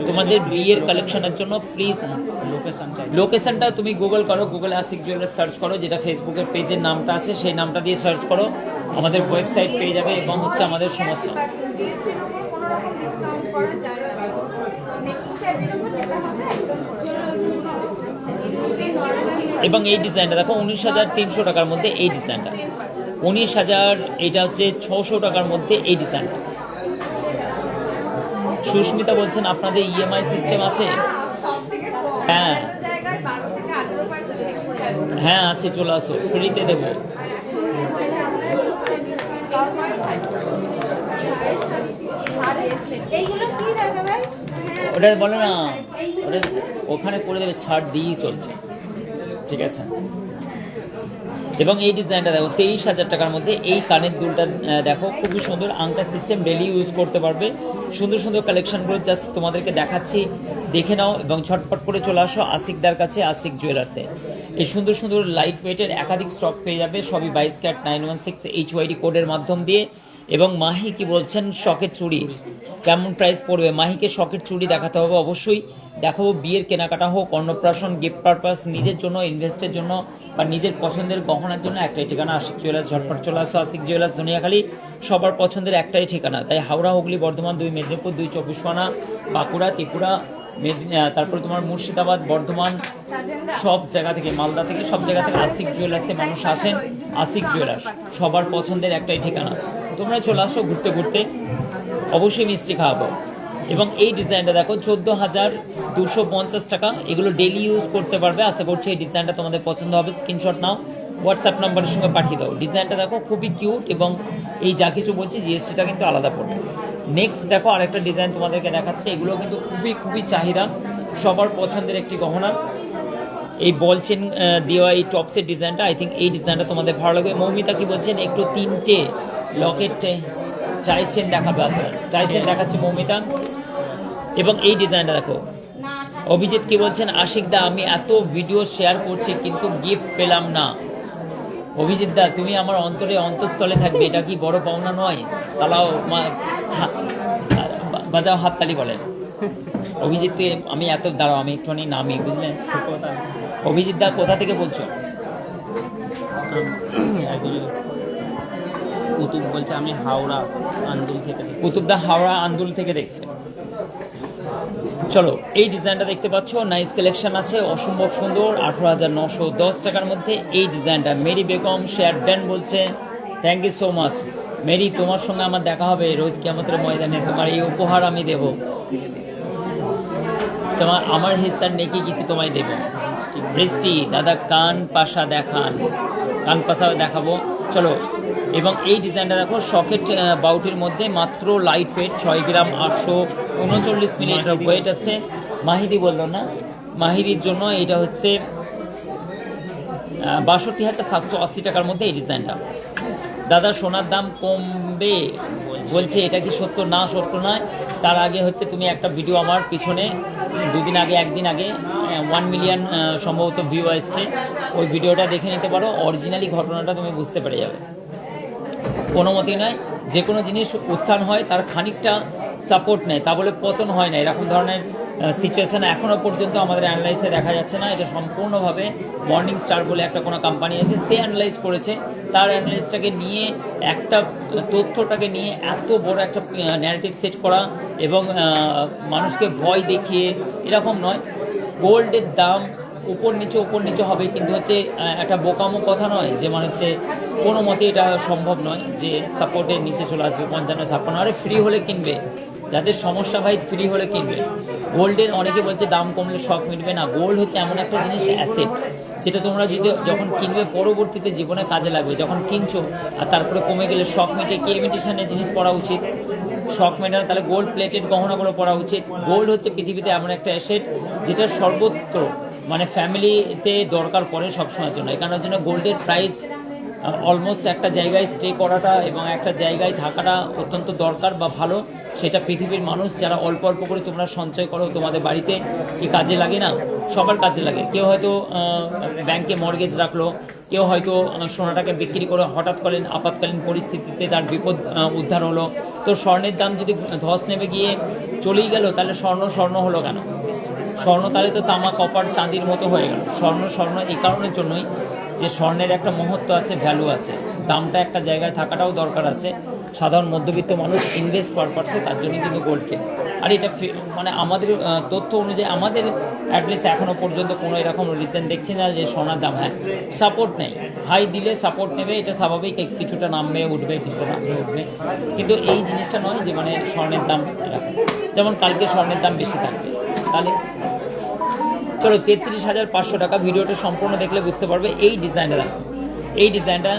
তোমাদের বিয়ের কালেকশনের জন্য প্লিজ লোকেশনটা তুমি গুগল করো, গুগলে আশিক জুয়েলার্স সার্চ করো, যেটা ফেসবুকের পেজের নামটা আছে সেই নামটা দিয়ে সার্চ করো, আমাদের ওয়েবসাইট পেয়ে যাবে এবং হচ্ছে আমাদের সমস্ত। এবং এই ডিজাইনটা দেখো 19,300 টাকার মধ্যে এই ডিজাইনটা, 19,000, এটা হচ্ছে 600 টাকার মধ্যে এই ডিজাইনটা। সুস্মিতা বলছেন আপনাদের ইএমআই সিস্টেম আছে? হ্যাঁ হ্যাঁ আছে, চলে আসো, ফ্রিতে দেবো। ওটা বলে না, ওটা ওখানে করে দেবে, ছাড় দিয়েই চলছে, ঠিক আছে। এবং এই ডিজাইনটা দেখো 23,000 টাকার মধ্যে এই কানের দুলটা দেখো, খুবই সুন্দর আংটা সিস্টেম, ডেলি ইউজ করতে পারবে। সুন্দর সুন্দর কালেকশনগুলো জাস্ট তোমাদেরকে দেখাচ্ছি, দেখে নাও এবং ঝটপট করে চলে আসো আশিকদার কাছে, আশিক জুয়েলার্সে। এই সুন্দর সুন্দর লাইট ওয়েটের একাধিক স্টক পেয়ে যাবে, সবই 22 ক্যারেট 916 HYD কোডের মাধ্যম দিয়ে। এবং মাহি কি বলছেন, শখের চুড়ি কেমন প্রাইস পড়বে? মাহিকে শখের চুড়ি দেখাতে হবে অবশ্যই, দেখাবো। বিয়ের কেনাকাটা হোক, অন্নপ্রাশন, গিফট পারপাস, নিজের জন্য, ইনভেস্টের জন্য বা নিজের পছন্দের গহনার জন্য একটাই ঠিকানা আশিক জুয়েলার্স। ঝটপট চলে আসো আশিক জুয়েলার্স ধনিয়াখালী, সবার পছন্দের একটাই ঠিকানা। তাই হাওড়া, হুগলি, বর্ধমান, 2 মেদিনীপুর, 2 চব্বিশ পরগনা, বাঁকুড়া, ত্রিপুরা, তারপরে তোমার মুর্শিদাবাদ, বর্ধমান, সব জায়গা থেকে, মালদা থেকে, সব জায়গা থেকে আশিক জুয়েলার্সে মানুষ আসেন। আশিক জুয়েলার্স সবার পছন্দের একটাই ঠিকানা। তোমরা চলে আসো ঘুরতে ঘুরতে, অবশ্যই মিষ্টি খাওয়াবো। এবং এই ডিজাইনটা দেখো 14,250 টাকা, এগুলো ডেইলি ইউজ করতে পারবে। আশা করছি এই ডিজাইনটা তোমাদের পছন্দ হবে। স্ক্রিনশট নাও, হোয়াটসঅ্যাপ নাম্বারের সঙ্গে পাঠিয়ে দাও। ডিজাইনটা দেখো খুবই কিউট, এবং এই যা কিছু বলছি জিএসটিটা কিন্তু আলাদা পড়বে। নেক্সট দেখো আরেকটা ডিজাইন তোমাদেরকে দেখাচ্ছে, এগুলো কিন্তু খুবই খুবই চাহিদা, সবার পছন্দের একটি গহনা। এই বল চেন দেওয়া এই টপসের ডিজাইনটা, আই থিঙ্ক এই ডিজাইনটা তোমাদের ভালো লাগবে। মৌমিতা কি বলছেন, একটু 3টে লকেট টাই চেন দেখাবে। আচ্ছা, টাই চেন দেখাচ্ছে মৌমিতা। এবং এই ডিজাইনটা দেখো, অভিজিৎ কি বলছেন, আশিক দা আমি এত ভিডিও শেয়ার করছি কিন্তু গিফট পেলাম না। অভিজিৎ দা তুমি আমার অন্তরে অন্তঃস্থলে থাকবে, এটা কি বড় পাওনা নয়? তালাও বাজাও হাততালি বলেন। অভিজিৎকে আমি এত, দাঁড়াও আমি একটুখানি নামি, বুঝলেন? অভিজিৎ দা কোথা থেকে বলছো? কুতুব বলছে আমি হাওড়া আন্দুল থেকে। কুতুব দা হাওড়া আন্দুল থেকে দেখছে। চলো, এই ডিজাইনটা দেখতে পাচ্ছ, নাইস কালেকশন আছে, অসম্ভব সুন্দর। 18,910 টাকার মধ্যে এই ডিজাইনটা। মেরি বেগম শেয়ার দেন বলছে, thank you so much Mary, তোমার সঙ্গে আমার দেখা হবে রোজ কিয়ামতের ময়দানে, তোমার এই উপহার আমি দেব, তোমার আমার হিসার নেকি কিছু তোমায় দেব। বৃষ্টি দাদা কান পাশা দেখান, কান পাশা দেখাবো। চলো, এবং এই ডিজাইনটা দেখো, সকেট বাউটির মধ্যে, মাত্র লাইট ওয়েট, 6 গ্রাম 839 মিনিট ওয়েট আছে। মাহিদি বললো না, মাহিদির জন্য এটা হচ্ছে 62,780 টাকার মধ্যে এই ডিজাইনটা। দাদা সোনার দাম কমবে বলছে, এটা কি সত্য? না, সত্য নয়। তার আগে হচ্ছে তুমি একটা ভিডিও আমার পিছনে দুদিন আগে, একদিন আগে 1 মিলিয়ন সম্ভবত ভিউ আসছে, ওই ভিডিওটা দেখে নিতে পারো, অরিজিনালি ঘটনাটা তুমি বুঝতে পেরে যাবে। কোনো মতেই নয়, যে কোনো জিনিস উত্থান হয় তার খানিকটা সাপোর্ট নেয়, তা বলে পতন হয় না। এরকম ধরনের সিচুয়েশান এখনও পর্যন্ত আমাদের অ্যানালাইসে দেখা যাচ্ছে না। এটা সম্পূর্ণভাবে মর্নিং স্টার বলে একটা কোনো কোম্পানি আছে, সে অ্যানালাইজ করেছে, তার অ্যানালাইসটাকে নিয়ে একটা তথ্যটাকে নিয়ে এত বড় একটা ন্যারেটিভ সেট করা এবং মানুষকে ভয় দেখিয়ে এরকম নয়। গোল্ডের দাম উপর নিচে হবে, কিন্তু হচ্ছে একটা বোকামো কথা নয় যে মানে হচ্ছে কোনো মতে এটা সম্ভব নয় যে সাপোর্টের নিচে চলে আসবে 55-56। আরে ফ্রি হলে কিনবে, যাদের সমস্যা ভাই ফ্রি হলে কিনবে। গোল্ডের অনেকে বলছে দাম কমলে শখ মিটবে না। গোল্ড হচ্ছে এমন একটা জিনিস, অ্যাসেট, যেটা তোমরা যদি যখন কিনবে পরবর্তীতে জীবনে কাজে লাগবে। যখন কিনছো আর তারপরে কমে গেলে শখ মিটে, কি ইমিটেশনের জিনিস পরা উচিত, শখ মেটানো, তাহলে গোল্ড প্লেটেড গহনাগুলো পরা উচিত। গোল্ড হচ্ছে পৃথিবীতে এমন একটা অ্যাসেট যেটা সর্বত্র মানে ফ্যামিলিতে দরকার পড়ে সবসময়ের জন্য। এই কারণের জন্য গোল্ডের প্রাইস অলমোস্ট একটা জায়গায় স্টে করাটা এবং একটা জায়গায় থাকাটা অত্যন্ত দরকার বা ভালো। সেটা পৃথিবীর মানুষ যারা অল্প অল্প করে তোমরা সঞ্চয় করো তোমাদের বাড়িতে, কি কাজে লাগে না? সবার কাজে লাগে। কেউ হয়তো ব্যাংকে মর্গেজ রাখলো, কেউ হয়তো সোনাটাকে বিক্রি করে হঠাৎ করে আপাতকালীন পরিস্থিতিতে তার বিপদ উদ্ধার হলো। তো স্বর্ণের দাম যদি ধস নেমে গিয়ে চলেই গেল, তাহলে স্বর্ণ হলো কেন? স্বর্ণ তাহলে তো তামা, কপার, চাঁদির মতো হয়ে গেল। স্বর্ণ এই কারণের জন্যই যে স্বর্ণের একটা মহত্ব আছে, ভ্যালু আছে, দামটা একটা জায়গায় থাকাটাও দরকার আছে। সাধারণ মধ্যবিত্ত মানুষ ইনভেস্ট পারপাসে তার জন্য কিন্তু গোল্ড কেনে। আর এটা মানে আমাদের তথ্য অনুযায়ী আমাদের অ্যাটলিস্ট এখনও পর্যন্ত কোনো এরকম রিজন দেখছি না যে সোনার দাম সাপোর্ট নেই। হাই দিলে সাপোর্ট নেবে, এটা স্বাভাবিক, কিছুটা নামবে উঠবে, কিছুটা নামবে উঠবে, কিন্তু এই জিনিসটা নয় যে মানে স্বর্ণের দাম এরকম। যেমন কালকে স্বর্ণের দাম বেশি থাকবে, তাহলে চলো 33,500 টাকা। ভিডিওটা সম্পূর্ণ দেখলে বুঝতে পারবে। এই ডিজাইনটা দেখো, এই ডিজাইনটা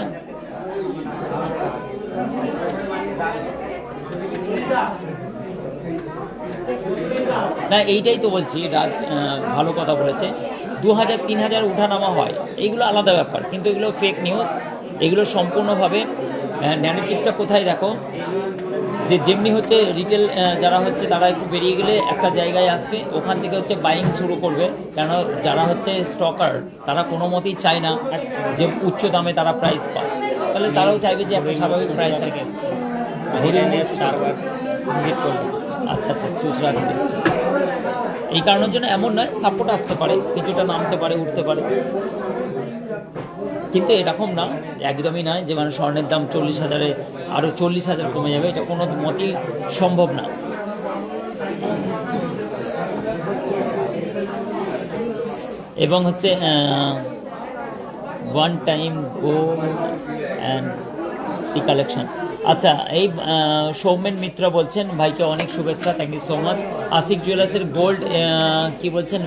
না, এইটাই তো বলছি রাজ ভালো কথা বলেছে। 2,000-3,000 উঠানামা হয়, এইগুলো আলাদা ব্যাপার, কিন্তু এগুলো ফেক নিউজ। এগুলো সম্পূর্ণভাবে ন্যারেটিভটা কোথায় দেখো, যে যেমনি হচ্ছে রিটেল যারা হচ্ছে তারা একটু বেরিয়ে গেলে একটা জায়গায় আসবে, ওখান থেকে হচ্ছে বাইং শুরু করবে। কেন? যারা হচ্ছে স্টকার তারা কোনো মতেই চায় না যে উচ্চ দামে তারা প্রাইস পায়, তাহলে তারাও চাইবে যে একটা স্বাভাবিক প্রাইস থাকে। আচ্ছা, খুচরা এই কারণের জন্য এমন নয়, সাপোর্ট আসতে পারে, কিছুটা নামতে পারে, উঠতে পারে, কিন্তু এরকম না, একদমই নয় যে মানে স্বর্ণের দাম 40,000-এ আরও 40,000 কমে যাবে, এটা কোনো মতেই সম্ভব না। এবং হচ্ছে one time go and see collection. আচ্ছা, এই সৌমেন মিত্র বলছেন ভাইকে অনেক শুভেচ্ছা, thank you so much. Ashik জুয়েলার্সের গোল্ড কি বলছেন,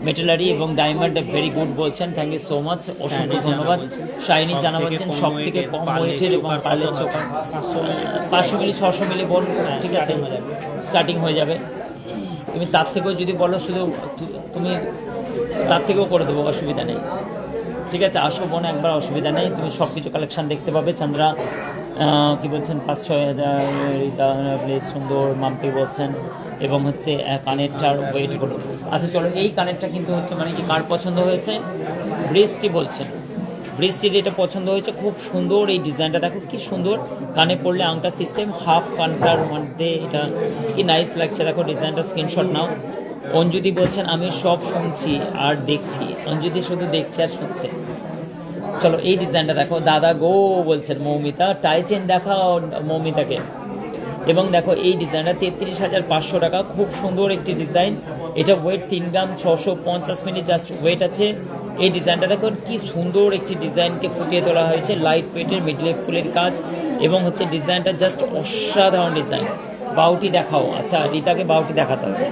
মেটালারি এবং ডায়মন্ড ভেরি গুড বলছেন, থ্যাংক ইউ সো মাচ, অসংখ্য ধন্যবাদ। শাইনি জানা বলছেন সব থেকে কম ওয়েটের এবং পার্লের চোখা 500 মিলি 600 মিলি বোন, ঠিক আছে, স্টার্টিং হয়ে যাবে। তুমি তার থেকেও যদি বলো, শুধু তুমি তার থেকেও করে দেবো, অসুবিধা নেই, ঠিক আছে। আসো বোন একবার, অসুবিধা নেই, তুমি সব কিছু কালেকশান দেখতে পাবে। চন্দ্রা কি বলছেন 5-6,000, রিতা বেশ সুন্দর, মাম্পি বলছেন, এবং হচ্ছে কানেরটার ওয়েট হলো। আচ্ছা চলো, এই কানেরটা কিন্তু হচ্ছে মানে কি কার পছন্দ হয়েছে, বৃষ্টি বলছেন, বৃষ্টির এটা পছন্দ হয়েছে, খুব সুন্দর এই ডিজাইনটা, দেখো কি সুন্দর, কানে পড়লে আংটা সিস্টেম, হাফ কানটার মধ্যে, এটা কি নাইস লাগছে, দেখো ডিজাইনটা, স্ক্রিনশট নাও। অঞ্জুদি বলছেন আমি সব শুনছি আর দেখছি, অঞ্জুদি শুধু দেখছে আর শুনছে। চলো এই ডিজাইনটা দেখো, দাদা গো বলছেন মৌমিতা, টাই চেন দেখাও মৌমিতাকে। এবং দেখো এই ডিজাইনটা 33,500 টাকা, খুব সুন্দর একটি ডিজাইন। এটা ওয়েট 3 গ্রাম 650 মিলি জাস্ট ওয়েট আছে। এই ডিজাইনটা দেখো কি সুন্দর একটি ডিজাইনকে ফুটিয়ে তোলা হয়েছে, লাইট ওয়েটের, মিডলে ফুলের কাজ, এবং হচ্ছে ডিজাইনটা জাস্ট অসাধারণ ডিজাইন। বাউটি দেখাও। আচ্ছা, রিতাকে বাউটি দেখাতে হবে।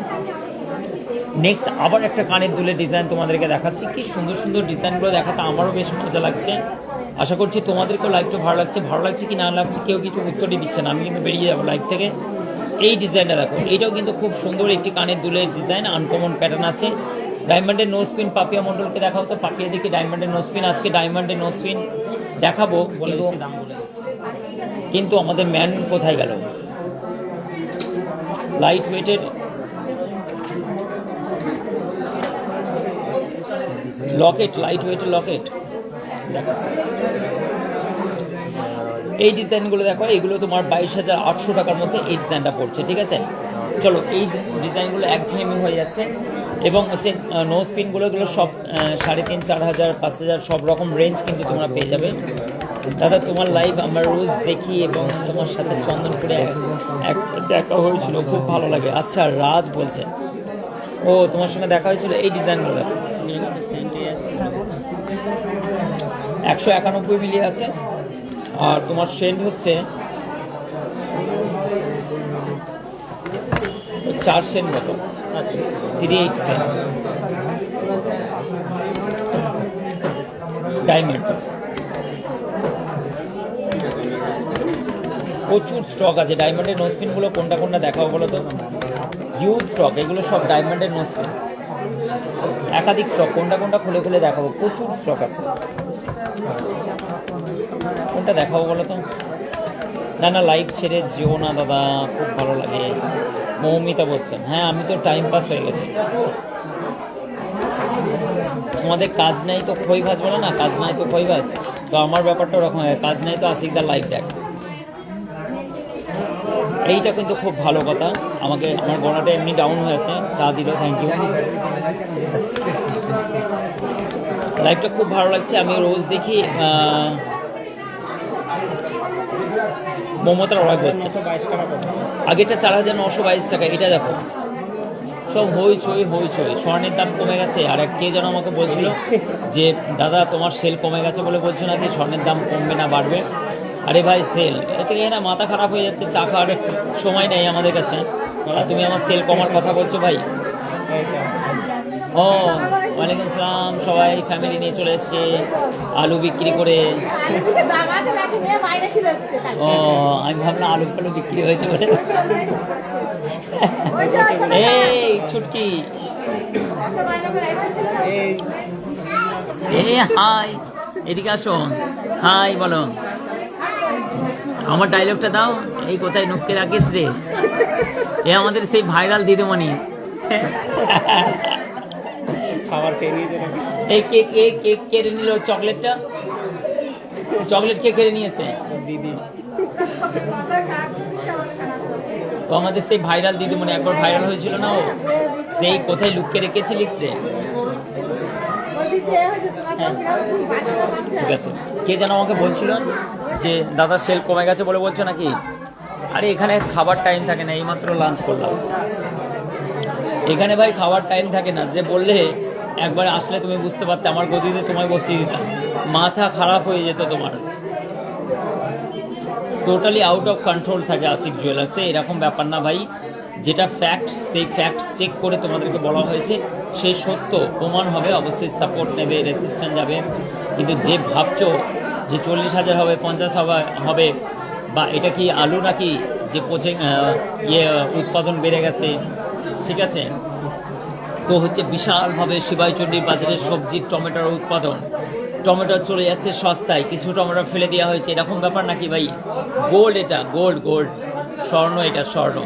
নেক্সট আবার একটা কানের দুলের ডিজাইন তোমাদেরকে দেখাচ্ছি, কি সুন্দর সুন্দর ডিজাইনগুলো দেখাতে আমারও বেশ মজা লাগছে। আশা করছি তোমাদেরকেও লাইভটা ভালো লাগছে কি না লাগছে, কেউ কিছু উত্তরই দিচ্ছে না, আমি কিন্তু বেরিয়ে যাবো লাইভ থেকে। এই ডিজাইনটা দেখো, এইটাও কিন্তু খুব সুন্দর একটি কানের দুলের ডিজাইন, আনকমন প্যাটার্ন আছে, ডায়মন্ডের নো স্পিন পাপিয়া মণ্ডলকে দেখাও তো, পাপিয়া দেখি ডায়মন্ডের নো স্পিন। আজকে ডায়মন্ডের নো স্পিন দেখাবো, বলে কিন্তু দিচ্ছি, দাম বলে দিচ্ছি। কিন্তু আমাদের ম্যান কোথায় গেল? লাইট ওয়েটের লকেট, লাইট ওয়েটের লকেট দেখাচ্ছে। এই ডিজাইনগুলো দেখো, এগুলো তোমার 22,800 টাকার মধ্যে এই ডিজাইনটা পড়ছে, ঠিক আছে। চলো, এই ডিজাইনগুলো একঘেয়েমি হয়ে যাচ্ছে। এবং হচ্ছে নো স্পিনগুলো, এগুলো সব 3,500, 4,000, 5,000 সব রকম রেঞ্জ কিন্তু তোমরা পেয়ে যাবে। দাদা তোমার লাইভ আমরা রোজ দেখি এবং তোমার সাথে চন্দনপুরে দেখা হয়েছিল, খুব ভালো লাগে। আচ্ছা, রাজ বলছে ও তোমার সঙ্গে দেখা হয়েছিল। এই ডিজাইনগুলো 191 মিলি আছে, আর তোমার সেন্ট হচ্ছে 4 সেন্ট মতো, 38 সেন্ট ডায়মন্ড। প্রচুর স্টক আছে ডায়মন্ডের নোসপিনগুলো। কোনটা কোনটা দেখাও বলো তো? হিউজ স্টক, এগুলো সব ডায়মন্ডের নোসপিন, একাধিক স্টক। কোনটা কোনটা খুলে খুলে দেখাবো, প্রচুর স্টক আছে। কোনটা দেখাবো বলো তো? না না, লাইভ ছেড়ে যেও না দাদা, খুব ভালো লাগে। মৌমিতা বলছেন হ্যাঁ, আমি তো টাইম পাস হয়ে গেছি। তোমাদের কাজ নাই তো খই ভাজ বলে না, কাজ নাই তো খই ভাজ। তো আমার ব্যাপারটা ওরকম, কাজ নাই তো আশিকদার লাইভ দেখ। এইটা কিন্তু খুব ভালো কথা। আমাকে আমার গলাটা এমনি ডাউন হয়েছে, চা দিল, থ্যাংক ইউ। লাইভটা খুব ভালো লাগছে, আমি রোজ দেখি। মমতার অর্ডার করছে, আগেটা 4,922 টাকা, এটা দেখো সব হইচই হইচই। স্বর্ণের দাম কমে গেছে। আর কে যেন আমাকে বলছিল যে দাদা তোমার সেল কমে গেছে বলে বলছো নাকি স্বর্ণের দাম কমবে না বাড়বে? আরে ভাই, সেল এতে না মাথা খারাপ হয়ে যাচ্ছে, চা খাওয়ার সময় নেই আমাদের কাছে, আর তুমি আমার সেল কমার কথা বলছো ভাই। ও ওয়ালাইকুম আসসালাম, সবাই ফ্যামিলি নিয়ে চলে এসছে আলু বিক্রি করে। ও আমি ভাবলাম আলু ফালু বিক্রি হয়েছে বলে। এই ছুটকি, এ হাই, এদিকে আসো, হাই বলো। আমার ডায়লগটা দাও। এই কোথায় নুক্কে রাখিস রে? এ আমাদের সেই ভাইরাল দিদিমণি। খাবার খেয়ে এই কেক কেক কেড়ে নিল, চকলেটটা, চকলেট কে কেড়ে নিয়েছে? দিদি তো আমাদের সেই ভাইরাল দিদিমণি, একবার ভাইরাল হয়েছিল না ও, সেই কোথায় লুকিয়ে রেখেছিলিস রে? ঠিক আছে, কে যেন আমাকে বলছিল যে দাদা সেল কমে গেছে বলে বলছো নাকি? আরে এখানে খাবার টাইম থাকে না, এইমাত্র লাঞ্চ করলাম। এখানে ভাই খাবার টাইম থাকে না, যে বললে একবার আসলে তুমি বুঝতে পারতে, আমার গদিতে তোমায় বসিয়ে দিতাম, মাথা খারাপ হয়ে যেত তোমার। টোটালি আউট অফ কন্ট্রোল থাকে আশিক জুয়েলার্সে, এরকম ব্যাপার না ভাই। যেটা ফ্যাক্ট, সেই ফ্যাক্ট চেক করে তোমাদেরকে বলা হয়েছে, সেই সত্য প্রমাণ হবে, অবশ্যই সাপোর্ট নেবে, রেসিস্ট্যান্স যাবে। কিন্তু যে ভাবছো যে 40,000 হবে, 50 হবে, বা এটা কি আলু নাকি যে পচে উৎপাদন বেড়ে গেছে, ঠিক আছে? তো হচ্ছে বিশালভাবে শিবাইচণ্ডীর বাজারে সবজির টমেটোর উৎপাদন, টমেটো চলে যাচ্ছে সস্তায়, কিছু টমেটো ফেলে দেওয়া হয়েছে, এরকম ব্যাপার নাকি ভাই? গোল্ড, এটা গোল্ড, গোল্ড, স্বর্ণ, এটা স্বর্ণ।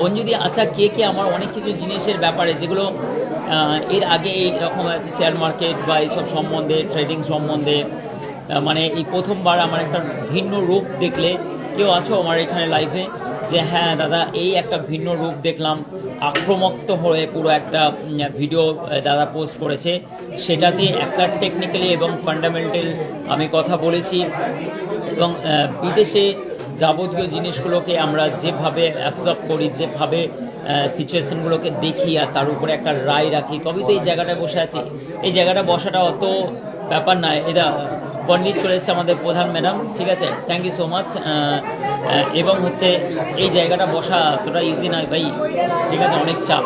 অঞ্জুদি আচ্ছা, কে আমার অনেক কিছু জিনিসের ব্যাপারে যেগুলো এর আগে এইরকম শেয়ার মার্কেট বা এইসব সম্বন্ধে, ট্রেডিং সম্বন্ধে, মানে এই প্রথমবার আমার একটা ভিন্ন রূপ দেখলে কেউ আছো আমার এখানে লাইভে, যে হ্যাঁ দাদা এই একটা ভিন্ন রূপ দেখলাম, আক্রমুক্ত হয়ে পুরো একটা ভিডিও দাদা পোস্ট করেছে, সেটাতে একটা টেকনিক্যালি এবং ফান্ডামেন্টাল আমি কথা বলেছি। এবং বিদেশে যাবতীয় জিনিসগুলোকে আমরা যেভাবে অ্যাবজর্ব করি, যেভাবে সিচুয়েশনগুলোকে দেখি আর তার উপরে একটা রায় রাখি, তবেই তো এই জায়গাটায় বসে আছি। এই জায়গাটা বসাটা অত ব্যাপার নয়। এটা পণ্ডিত চলে এসেছে আমাদের প্রধান ম্যাডাম, ঠিক আছে, থ্যাংক ইউ সো মাচ। এবং হচ্ছে এই জায়গাটা বসা অতটা ইজি নয় ভাই, ঠিক আছে, অনেক চাপ।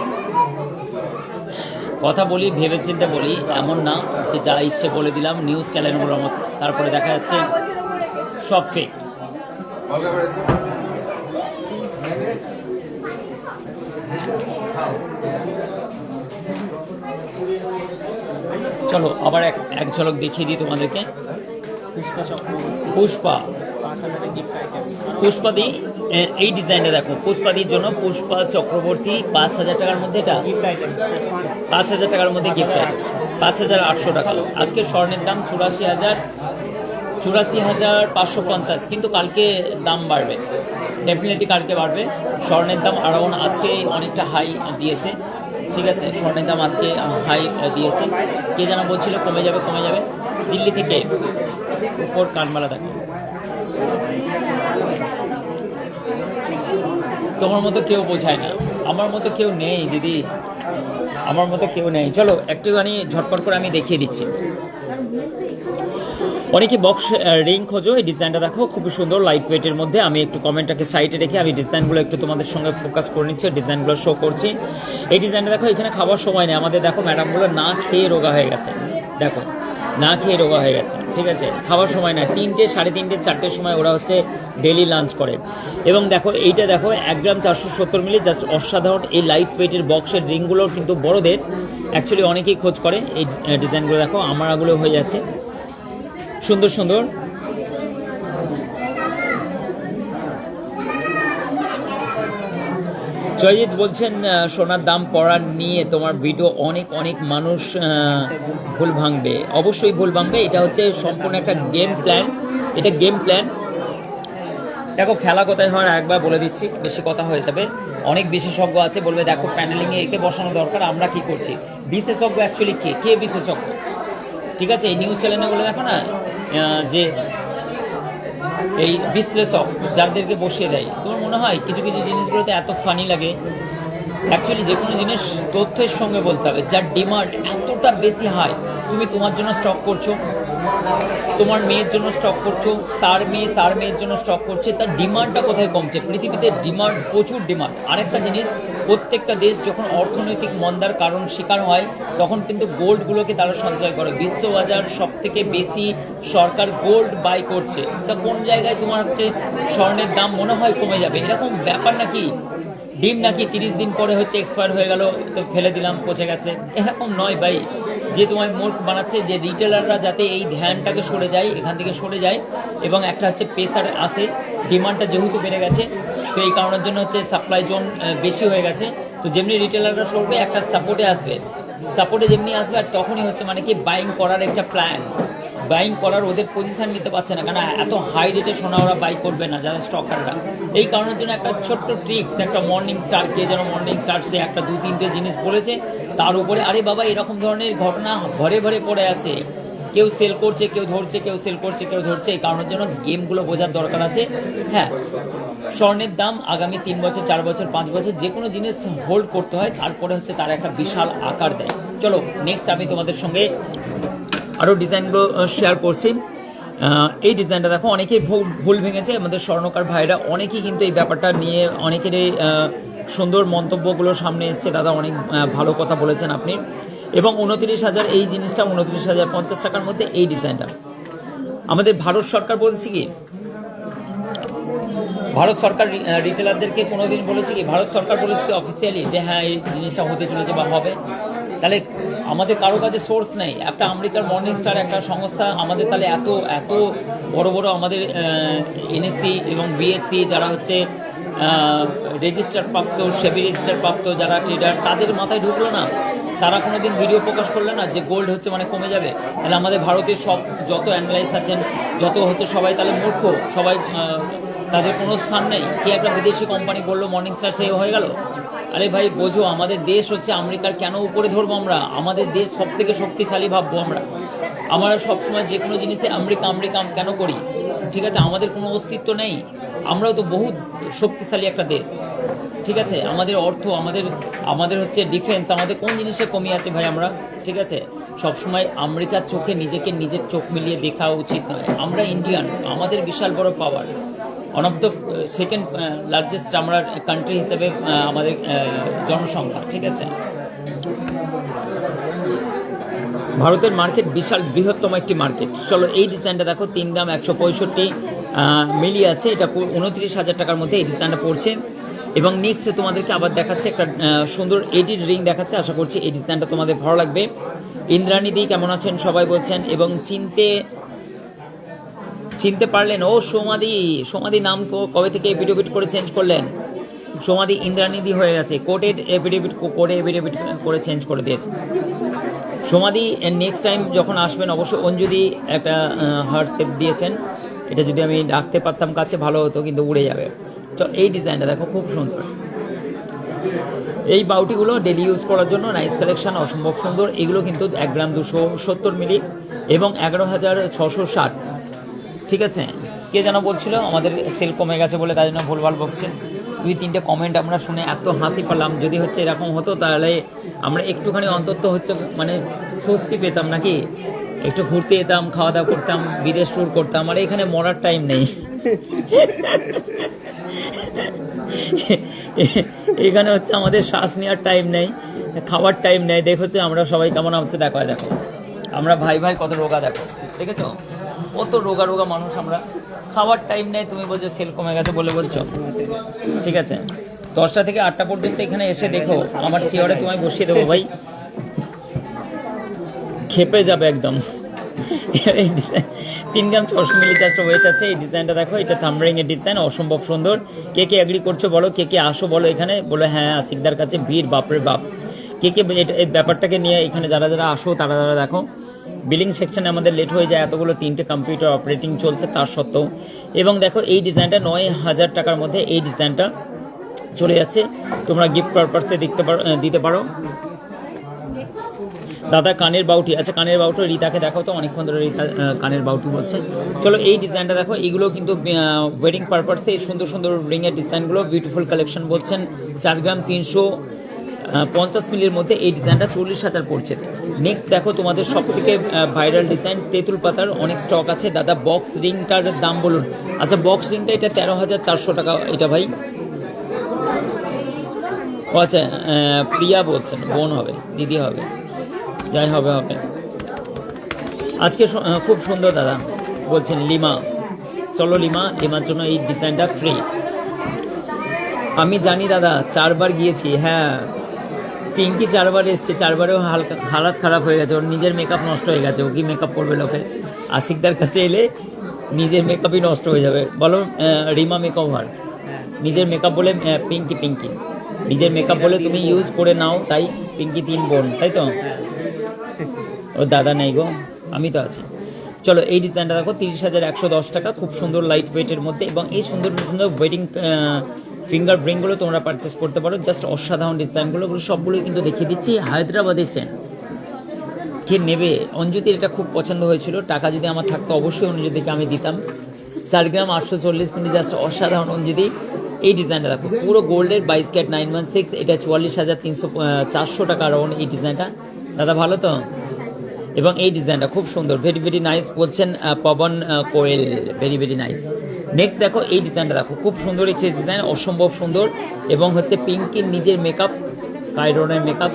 কথা বলি ভেবেচিন্তে বলি, এমন না যে যা ইচ্ছে বলে দিলাম নিউজ চ্যানেলগুলোর মতো, তারপরে দেখা যাচ্ছে সব ফেক। চলো আবার এক ঝলক দেখিয়ে দিই তোমাদেরকে। Pushpa Chakraborty Pushpa 5,000 gift item. পুষ্পাদি, এই ডিজাইনটা দেখো, পুষ্পাদির জন্য পুষ্পা চক্রবর্তী 5,000 টাকার মধ্যে, এটা গিফট আইটেম 5,000 টাকার মধ্যে গিফট আইটেম, 5,800 টাকা। আজকে স্বর্ণের দাম 84,550, কিন্তু কালকে দাম বাড়বে, ডেফিনেটলি কালকে বাড়বে। স্বর্ণের দাম আরাউন্ড আজকে অনেকটা হাই দিয়েছে, ঠিক আছে, স্বর্ণের দাম আজকে হাই দিয়েছে। কে যেন বলছিল কমে যাবে কমে যাবে, দিল্লি থেকে উপর কানমালা দেখো। তোমার মতো কেউ বোঝায় না, আমার মতো কেউ নেই দিদি, আমার মতো কেউ নেই। চলো একটুখানি ঝটপট করে আমি দেখিয়ে দিচ্ছি। অনেকে বক্স রিং খোঁজো, এই ডিজাইনটা দেখো খুবই সুন্দর, লাইট ওয়েটের মধ্যে। আমি একটু কমেন্টটাকে সাইডে রেখে আমি ডিজাইনগুলো একটু তোমাদের সঙ্গে ফোকাস করে নিচ্ছি, ডিজাইনগুলো শো করছি। এই ডিজাইনটা দেখো, এখানে খাবার সময় নেই আমাদের, দেখো ম্যাডামগুলো না খেয়ে রোগা হয়ে গেছে, দেখো না খেয়ে রোগা হয়ে গেছে, ঠিক আছে, খাবার সময় না, 3টে, 3:30, 4টের সময় ওরা হচ্ছে ডেলি লাঞ্চ করে। এবং দেখো এইটা দেখো 1 গ্রাম 470 মিলি, জাস্ট অসাধারণ। এই লাইট ওয়েটের বক্সের রিংগুলো কিন্তু বড়দের অ্যাকচুয়ালি অনেকেই খোঁজ করে। এই ডিজাইনগুলো দেখো আমারগুলো হয়ে যাচ্ছে সুন্দর সুন্দর। জয়জিৎ বলছেন সোনার দাম পড়ার নিয়ে তোমার ভিডিও অনেক অনেক মানুষ ভুল ভাঙবে, অবশ্যই ভুল ভাঙবে। এটা হচ্ছে সম্পূর্ণ একটা গেম প্ল্যান, এটা গেম প্ল্যান। দেখো খেলা কোথায় হয় একবার বলে দিচ্ছি, বেশি কথা হয়ে যাবে। অনেক বিশেষজ্ঞ আছে বলবে দেখো প্যানেলিংয়ে একে বসানো দরকার, আমরা কি করছি। বিশেষজ্ঞ অ্যাকচুয়ালি কে বিশেষজ্ঞ, ঠিক আছে, এই নিউজ চ্যানেলে বলে দেখো না যে এই বিশ্লেষক যাদেরকে বসিয়ে দেয়। তোমার মনে হয় কিছু কিছু জিনিসগুলোতে এত ফানি লাগে। অ্যাকচুয়ালি যে কোনো জিনিস তথ্যের সঙ্গে বলতে হবে। যার ডিমান্ড এতটা বেশি হাই, তুমি তোমার জন্য স্টক করছো, তোমার মেয়ের জন্য স্টক করছো, তার মেয়ের জন্য স্টক করছে, তার ডিমান্ডটা কোথায় কমছে? পৃথিবীতে ডিমান্ড, প্রচুর ডিমান্ড। আরেকটা জিনিস, প্রত্যেকটা দেশ যখন অর্থনৈতিক মন্দার কারণ শিকার হয় তখন কিন্তু গোল্ডগুলোকে তারা সঞ্চয় করে। বিশ্ববাজার সব থেকে বেশি সরকার গোল্ড বাই করছে। তা কোন জায়গায় তোমার হচ্ছে স্বর্ণের দাম মনে হয় কমে যাবে? এরকম ব্যাপার নাকি? ডিম নাকি 30 দিন পরে হচ্ছে এক্সপায়ার হয়ে গেল, তো ফেলে দিলাম, পচে গেছে, এরকম নয় ভাই। যে তোমায় মূর্খ বানাচ্ছে, যে রিটেলাররা যাতে এই ধ্যানটাকে সরে যায়, এখান থেকে সরে যায়, এবং একটা হচ্ছে প্রেসার আসে, ডিমান্ডটা যেহেতু বেড়ে গেছে, তো এই কারণের জন্য হচ্ছে সাপ্লাই জোন বেশি হয়ে গেছে। তো যেমনি রিটেলাররা সরবে একটা সাপোর্টে আসবে, সাপোর্টে যেমনি আসবে, আর তখনই হচ্ছে মানে কি বাইং করার একটা প্ল্যান, বাইং করার ওদের পজিশন নিতে পারছে না, কারণ এত হাই রেটে সোনা ওরা বাই করবে না যারা স্টকাররা। এই কারণের জন্য একটা ছোট্ট ট্রিক্স, একটা মর্নিং স্টার, কে যেন মর্নিং স্টার, সে একটা 2-3টে জিনিস বলেছে, তার উপরে আরে বাবা এরকম ধরনের ঘটনা ভরে ভরে পড়ে আছে। কেউ সেল করছে, কেউ ধরছে, কেউ সেল করছে, কেউ ধরছে। এই কারণের জন্য গেমগুলো বোঝার দরকার আছে। হ্যাঁ, স্বর্ণের দাম আগামী 3 বছর, 4 বছর, 5 বছর যে কোনো জিনিস হোল্ড করতে হয়, তারপরে হচ্ছে তারা একটা বিশাল আকার দেয়। চলো নেক্সট আমি তোমাদের সঙ্গে আরও ডিজাইনগুলো শেয়ার করছি। এই ডিজাইনটা দেখো, অনেকেই ভুল ভেঙেছে আমাদের স্বর্ণকার ভাইরা, অনেকেই কিন্তু এই ব্যাপারটা নিয়ে অনেকেরই সুন্দর মন্তব্যগুলো সামনে এসছে। দাদা অনেক ভালো কথা বলেছেন আপনি। এবং 29,000 এই জিনিসটা 29,050 টাকার মধ্যে এই ডিজাইনটা আমাদের ভারত সরকার বলছি কি, ভারত সরকার রিটেলারদেরকে কোনোদিন বলেছে কি, ভারত সরকার বলেছে কি অফিসিয়ালি যে হ্যাঁ এই জিনিসটা হতে চলেছে বা হবে? তাহলে আমাদের কারো কাছে সোর্স নেই। একটা আমেরিকার মর্নিং স্টার একটা সংস্থা আমাদের তাহলে এত এত বড় বড় আমাদের এনএসসি এবং বিএসসি যারা হচ্ছে রেজিস্টার প্রাপ্ত, সেবি রেজিস্টার প্রাপ্ত যারা ট্রেডার, তাদের মাথায় ঢুকলো না? তারা কোনোদিন ভিডিও প্রকাশ করলো না যে গোল্ড হচ্ছে মানে কমে যাবে? তাহলে আমাদের ভারতের সব যত অ্যানালাইস আছেন, যত হচ্ছে সবাই তাহলে মূর্খ, সবাই তাদের কোনো স্থান নেই। কি একটা বিদেশি কোম্পানি বললো মর্নিং স্টার, সেই হয়ে গেল? আরে ভাই বোঝো, আমাদের দেশ হচ্ছে আমেরিকার কেন উপরে ধরবো আমরা? আমাদের দেশ সব থেকে শক্তিশালী ভাববো আমরা সবসময় যে কোনো জিনিসে আমেরিকা আমেরিকা কেন করি? ঠিক আছে, আমাদের কোনো অস্তিত্ব নেই। আমরাও তো বহুত শক্তিশালী একটা দেশ, ঠিক আছে, আমাদের অর্থ, আমাদের হচ্ছে ডিফেন্স, আমাদের কোন জিনিসে কমই আছে ভাই আমরা? ঠিক আছে, সবসময় আমেরিকার চোখে নিজের চোখ মিলিয়ে দেখা উচিত নয়। আমরা ইন্ডিয়ান, আমাদের বিশাল বড় power, one of the second largest আমরা কান্ট্রি হিসেবে আমাদের জনসংখ্যা, ঠিক আছে। ভারতের মার্কেট বিশাল বৃহত্তম একটি মার্কেট। চলো এই ডিজাইনটা দেখো, 3 গ্রাম 165 মিলি আছে, এটা 29,000 টাকার মধ্যে এই ডিজাইনটা পড়ছে। এবং নেক্সট তোমাদেরকে আবার দেখাচ্ছে একটা সুন্দর এডিট রিং দেখাচ্ছে, আশা করছি এই ডিজাইনটা তোমাদের ভালো লাগবে। ইন্দ্রাণীদি কেমন আছেন সবাই বলছেন, এবং চিনতে পারলেন? ও সোমাদি নাম কবে থেকে এফিডেভিট করে চেঞ্জ করলেন? সোমাদি ইন্দ্রাণীদি হয়ে গেছে, কোডেড এফিডেভিট করে চেঞ্জ করে দিয়েছে সোমাদি। নেক্সট টাইম যখন আসবেন অবশ্যই অঞ্জুদি একটা হার্ট শেপ দিয়েছেন, এটা যদি আমি রাখতে পারতাম কাছে ভালো হতো, কিন্তু উড়ে যাবে। তো এই ডিজাইনটা দেখো খুব সুন্দর। এই বাউটিগুলো ডেলি ইউজ করার জন্য নাইস কালেকশন, অসম্ভব সুন্দর। এগুলো কিন্তু 1 গ্রাম 270 মিলি এবং 11,660। ঠিক আছে, কে যেন বলছিল আমাদের সেল কমে গেছে বলে, তাই জন্য ভুলভাল বকছেন। 2-3টে কমেন্ট আমরা শুনে এত হাসি পেলাম। যদি হচ্ছে এরকম হতো তাহলে আমরা একটুখানি অন্তত হচ্ছে মানে স্বস্তি পেতাম নাকি, একটু ঘুরতে যেতাম, খাওয়া দাওয়া করতাম, বিদেশ ট্যুর করতাম। আর এখানে মরার টাইম নেই, এখানে হচ্ছে আমাদের শ্বাস নেওয়ার টাইম নেই, খাওয়ার টাইম নেই। দেখো হচ্ছে আমরা সবাই কেমন হচ্ছে, দেখো আমরা ভাই কত রোগা, দেখো দেখেছো কত রোগা মানুষ আমরা, খাওয়ার টাইম নেই। তুমি বলছো সেল কমে গেছে বলছো, ঠিক আছে 10টা থেকে 8টা পর্যন্ত এখানে এসে দেখো, আমার চেয়ারে তোমায় বসিয়ে দেবো ভাই, খেপে যাবে একদম। 3 গ্রাম 600 মিলি জাস্ট ওয়েট আছে। এই ডিজাইনটা দেখো, এটা থাম্বরিং এর ডিজাইন, অসম্ভব সুন্দর। কে এগ্রি করছো বলো, কে আসো বলো এখানে, বলো হ্যাঁ আশিকদার কাছে ভিড়, বাপরে বাপ। কে এই ব্যাপারটাকে নিয়ে এখানে যারা আসো তারা দেখো। বিলিং সেকশনে আমাদের লেট হয়ে যায়, এতগুলো 3টে কম্পিউটার অপারেটিং চলছে তার সত্ত্বেও। এবং দেখো এই ডিজাইনটা 9,000 টাকার মধ্যে এই ডিজাইনটা চলে যাচ্ছে, তোমরা গিফট পারপাসে দিতে পারো। দাদা কানের বাউটি, আচ্ছা কানের বাউটি রিতাকে দেখো তো, অনেকক্ষণ ধরে রিতা কানের বাউটি বলছে। চলো এই ডিজাইনটা দেখো, এগুলো কিন্তু ওয়েডিং পারপাসে সুন্দর রিংয়ের ডিজাইনগুলো, বিউটিফুল কালেকশন বলছেন। 4 গ্রাম 350 মিলির মধ্যে এই ডিজাইনটা 40,000 পড়ছে। নেক্সট দেখো তোমাদের সব থেকে ভাইরাল ডিজাইন, তেঁতুল পাতার অনেক স্টক আছে। দাদা বক্স রিংটার দাম বলুন। আচ্ছা বক্স রিংটা এটা 13,400 টাকা এটা ভাই। ও আচ্ছা প্রিয়া বলছেন, বোন হবে, দিদি হবে, যাই হবে। আজকে খুব সুন্দর দাদা বলছেন লিমা। চলো লিমার জন্য এই ডিজাইনটা ফ্রি। আমি জানি দাদা, 4 বার গিয়েছি। হ্যাঁ পিঙ্কি 4 বার এসছে, 4 বারেও হালাত খারাপ হয়ে গেছে, ওর নিজের মেকআপ নষ্ট হয়ে গেছে। ও কি মেকআপ করবে লোকে? আশিকদার কাছে এলে নিজের মেকআপই নষ্ট হয়ে যাবে। বলো রিমা মেকওভার, নিজের মেকআপ বলে পিঙ্কি নিজের মেকআপ বলে তুমি ইউজ করে নাও, তাই পিঙ্কি 3 বোন, তাই তো? ও দাদা নেই গো, আমি তো আছি। চলো এই ডিজাইনটা দেখো, 30,110 টাকা, খুব সুন্দর লাইট ওয়েটের মধ্যে। এবং এই সুন্দর ওয়েডিং ফিঙ্গার রিংগুলো তোমরা পারচেস করতে পারো, জাস্ট অসাধারণ ডিজাইনগুলো, সবগুলোই কিন্তু দেখিয়ে দিচ্ছি। হায়দ্রাবাদে চেন কে নেবে? অঞ্জুতির এটা খুব পছন্দ হয়েছিল, টাকা যদি আমার থাকতো অবশ্যই অঞ্জুতিকে আমি দিতাম। 4 গ্রাম 840 মিলি, জাস্ট অসাধারণ অঞ্জুতি। এই ডিজাইনটা দেখো, পুরো গোল্ডের 22 ক্যারেট 916, এটা 44,400 টাকা রাউন্ড এই ডিজাইনটা। দাদা ভালো তো? এবং এই ডিজাইনটা খুব সুন্দর, ভেরি নাইস বলছেন পবন কোয়েল, ভেরি নাইস। নেক্সট দেখো এই ডিজাইনটা দেখো, খুব সুন্দর একটি ডিজাইন, অসম্ভব সুন্দর। এবং হচ্ছে পিঙ্কির নিজের মেকআপ, কাইরনের মেকআপ।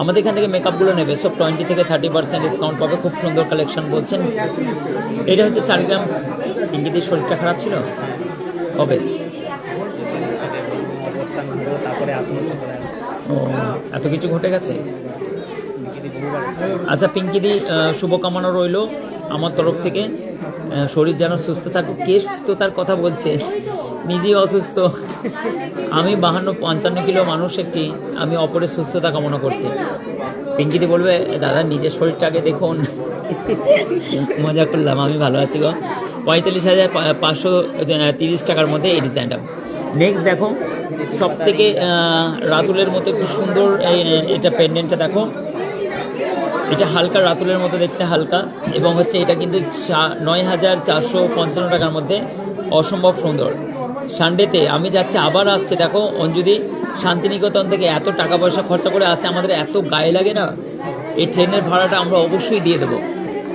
আমাদের এখান থেকে মেকআপগুলো নেবে সব 20 থেকে 30% ডিসকাউন্ট পাবে, খুব সুন্দর কালেকশন বলছেন। এটা হচ্ছে 4 গ্রাম। পিঙ্কিদের শরীরটা খারাপ ছিল কবে? ও এত কিছু ঘটে গেছে। আচ্ছা পিঙ্কিদি শুভকামনা রইল আমার তরফ থেকে, শরীর যেন সুস্থ থাকুক। কে সুস্থতার কথা বলছে? নিজেই অসুস্থ। আমি 52-55 কিলো মানুষ একটি, আমি অপরের সুস্থতা কামনা করছি। পিঙ্কিদি বলবে দাদা নিজের শরীরটাকে দেখুন। মজা করলাম, আমি ভালো আছি গো। 45,530 টাকার মধ্যে এই ডিজাইনটা। নেক্সট দেখো সব থেকে রাতুলের মতো একটু সুন্দর এটা পেন্ডেন্টটা দেখো, এটা হালকা রাতুলের মতো দেখতে, হালকা। এবং হচ্ছে এটা কিন্তু 9,455 টাকার মধ্যে, অসম্ভব সুন্দর। সানডেতে আমি যাচ্ছি, আবার আসছে দেখো অঞ্জুদি শান্তিনিকেতন থেকে, এত টাকা পয়সা খরচা করে আসে, আমাদের এত গায়ে লাগে না। এই ট্রেনের ভাড়াটা আমরা অবশ্যই দিয়ে দেবো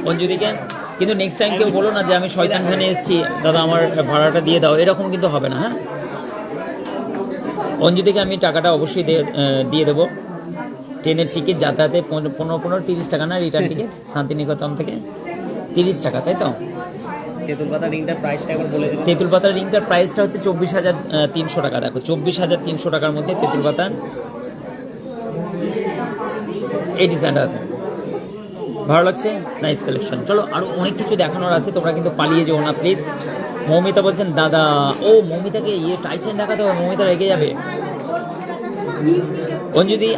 অঞ্জুদিকে। কিন্তু নেক্সট টাইম কেউ বলো না যে আমি শয়তান খানে এসেছি, দাদা আমার ভাড়াটা দিয়ে দাও, এরকম কিন্তু হবে না। হ্যাঁ অঞ্জুদিকে আমি টাকাটা অবশ্যই দিয়ে দেবো। ট্রেনের টিকিট যাতায়াতে 15-30 টাকা না, রিটার্ন টিকিট শান্তিনিকেতন থেকে 30 টাকা, তাই তো? তেঁতুল পাতা রিংটার প্রাইসটা একবার বলে দেবেন। তেঁতুল পাতার রিংটার প্রাইসটা হচ্ছে 24,300 টাকা। দেখো 24,300 টাকার মধ্যে তেঁতুল পাতা এই ডিজাইনটা দেখো, ভালো লাগছে, নাইস কালেকশন। চলো আরো অনেক কিছু দেখানোর আছে, তোমরা কিন্তু পালিয়ে যেও না প্লিজ। মৌমিতা বলছেন দাদা, ও মৌমিতাকে টাইচেন দেখাতে হবে, মৌমিতা রেগে যাবে।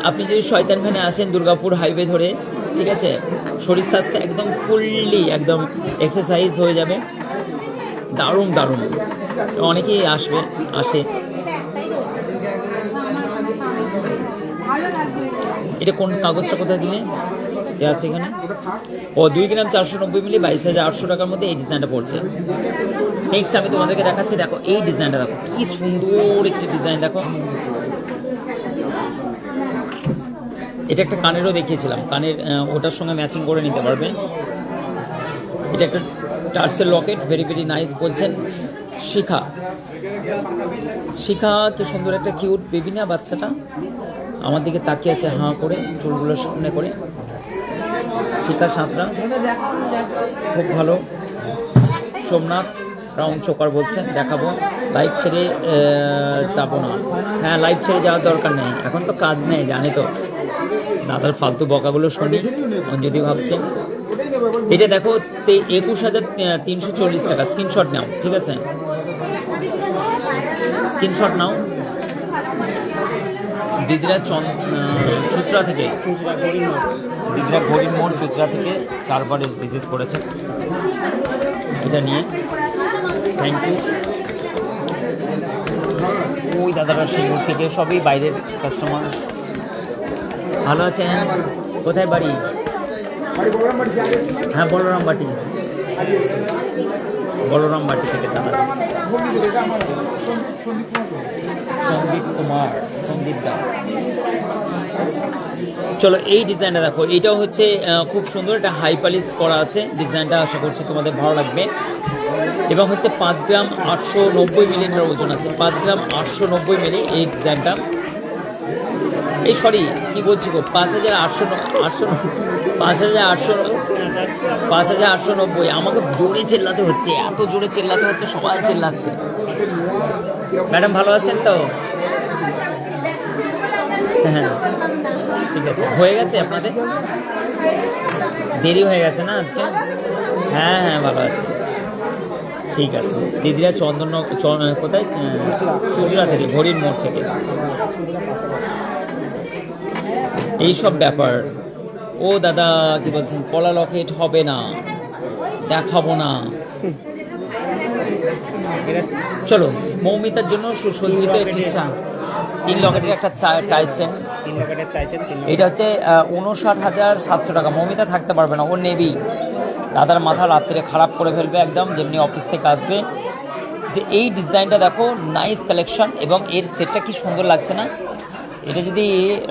আপনি যদি শয়তান খানে আসেন দুর্গাপুর হাইওয়ে ধরে, ঠিক আছে, শরীর স্বাস্থ্য একদম ফুললি একদম এক্সারসাইজ হয়ে যাবে, দারুণ দারুণ। অনেকেই আসে। এটা একটাই রয়েছে ভালো লাগবে। এটা কোন কাগজটা কোথায় দিলে এ আছে এখানে? ও 2 গ্রাম 490 মিলি 22,800 টাকার মধ্যে এই ডিজাইনটা পড়ছে। নেক্সট আমি তোমাদেরকে দেখাচ্ছি, দেখো এই ডিজাইনটা দেখো, কি সুন্দর একটি ডিজাইন। দেখো এটা একটা কানেরও দেখিয়েছিলাম, কানের ওটার সঙ্গে ম্যাচিং করে নিতে পারবে। এটা একটা tassel Locket, very very nice বলছেন শিখা। কি সুন্দর একটা কিউট বেবি না বাচ্চাটা, আমার দিকে তাকিয়ে আছে হাঁ করে, চুলগুলো সামনে করে। শিখা সাঁতরা খুব ভালো। সোমনাথ রাউন্ড চোকার বলছেন দেখাবো, লাইভ ছেড়ে যাবো না। হ্যাঁ, লাইভ ছেড়ে যাওয়ার দরকার নেই, এখন তো কাজ নেই, জানে তো। দাদার ফালতু বকাগুলো শুনি যদি ভাবছেন। এটা দেখো 21,340 টাকা। স্ক্রিনশট নাও, ঠিক আছে, স্ক্রিনশট নাও। দিদিরা চুচড়া থেকে, দিদিরা গরিব মোড় চুচড়া থেকে 4বার ভিজিট করেছে এটা নিয়ে, থ্যাংক ইউ। ওই দাদারা সিঙ্গুর থেকে, সবই বাইরের কাস্টমার। ভালো আছেন? কোথায় বাড়ি? হ্যাঁ, বলরামবাটি থেকে দাদা। সন্দীপ দা। চলো এই ডিজাইনটা দেখো, এইটাও হচ্ছে খুব সুন্দর, এটা হাই পালিশ করা আছে ডিজাইনটা, আশা করছি তোমাদের ভালো লাগবে। এবং হচ্ছে 5 গ্রাম 890 মিলির ওজন আছে, 5 গ্রাম 890 মিলি এই ডিজাইনটা। এই সরি কি বলছি গো, 5,890। আমাকে জোরে চেল্লাতে হচ্ছে, এত জোরে চেল্লাতে হচ্ছে, সবাই চেল্লাচ্ছে। ম্যাডাম ভালো আছেন তো? হ্যাঁ ঠিক আছে, হয়ে গেছে আপনাদের? দেরি হয়ে গেছে না আজকে? হ্যাঁ হ্যাঁ ভালো আছে, ঠিক আছে। দিদিরা কোথায়? চুচড়া থেকে, ঘড়ির মোড় থেকে। এইসব ব্যাপার। ও দাদা কি বলছেন, পলা লকেট হবে না, দেখাবো না। চলো মৌমিতার জন্য সুসজ্জিত একটি 3 লকেটের একটা টাইচেন। এটা হচ্ছে 59,700 টাকা। মৌমিতা থাকতে পারবে না, ও নেবি। দাদার মাথা রাত্রে খারাপ করে ফেলবে একদম, যেমনি অফিস থেকে আসবে। যে এই ডিজাইনটা দেখো, নাইস কালেকশন, এবং এর সেটটা কি সুন্দর লাগছে না? এটা যদি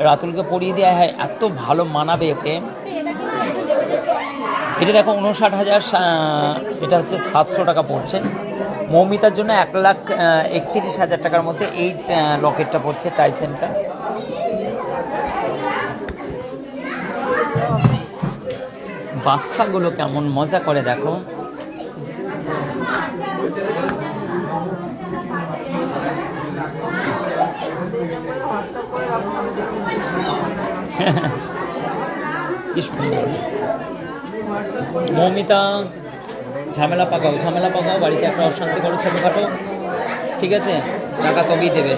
রাতুলকে পরিয়ে দেওয়া হয় এত ভালো মানাবে ওকে। এটা দেখো 59,000, এটা হচ্ছে 700 টাকা পড়ছে। মৌমিতার জন্য 1,31,000 টাকার মধ্যে এই লকেটটা পড়ছে, টাইচেনটা। বাচ্চাগুলো কেমন মজা করে দেখো। মৌমিতা ঝামেলা পাকাও, বাড়িতে একটা অশান্তি করো ছোটখাটো, ঠিক আছে, টাকা তবেই দেবে।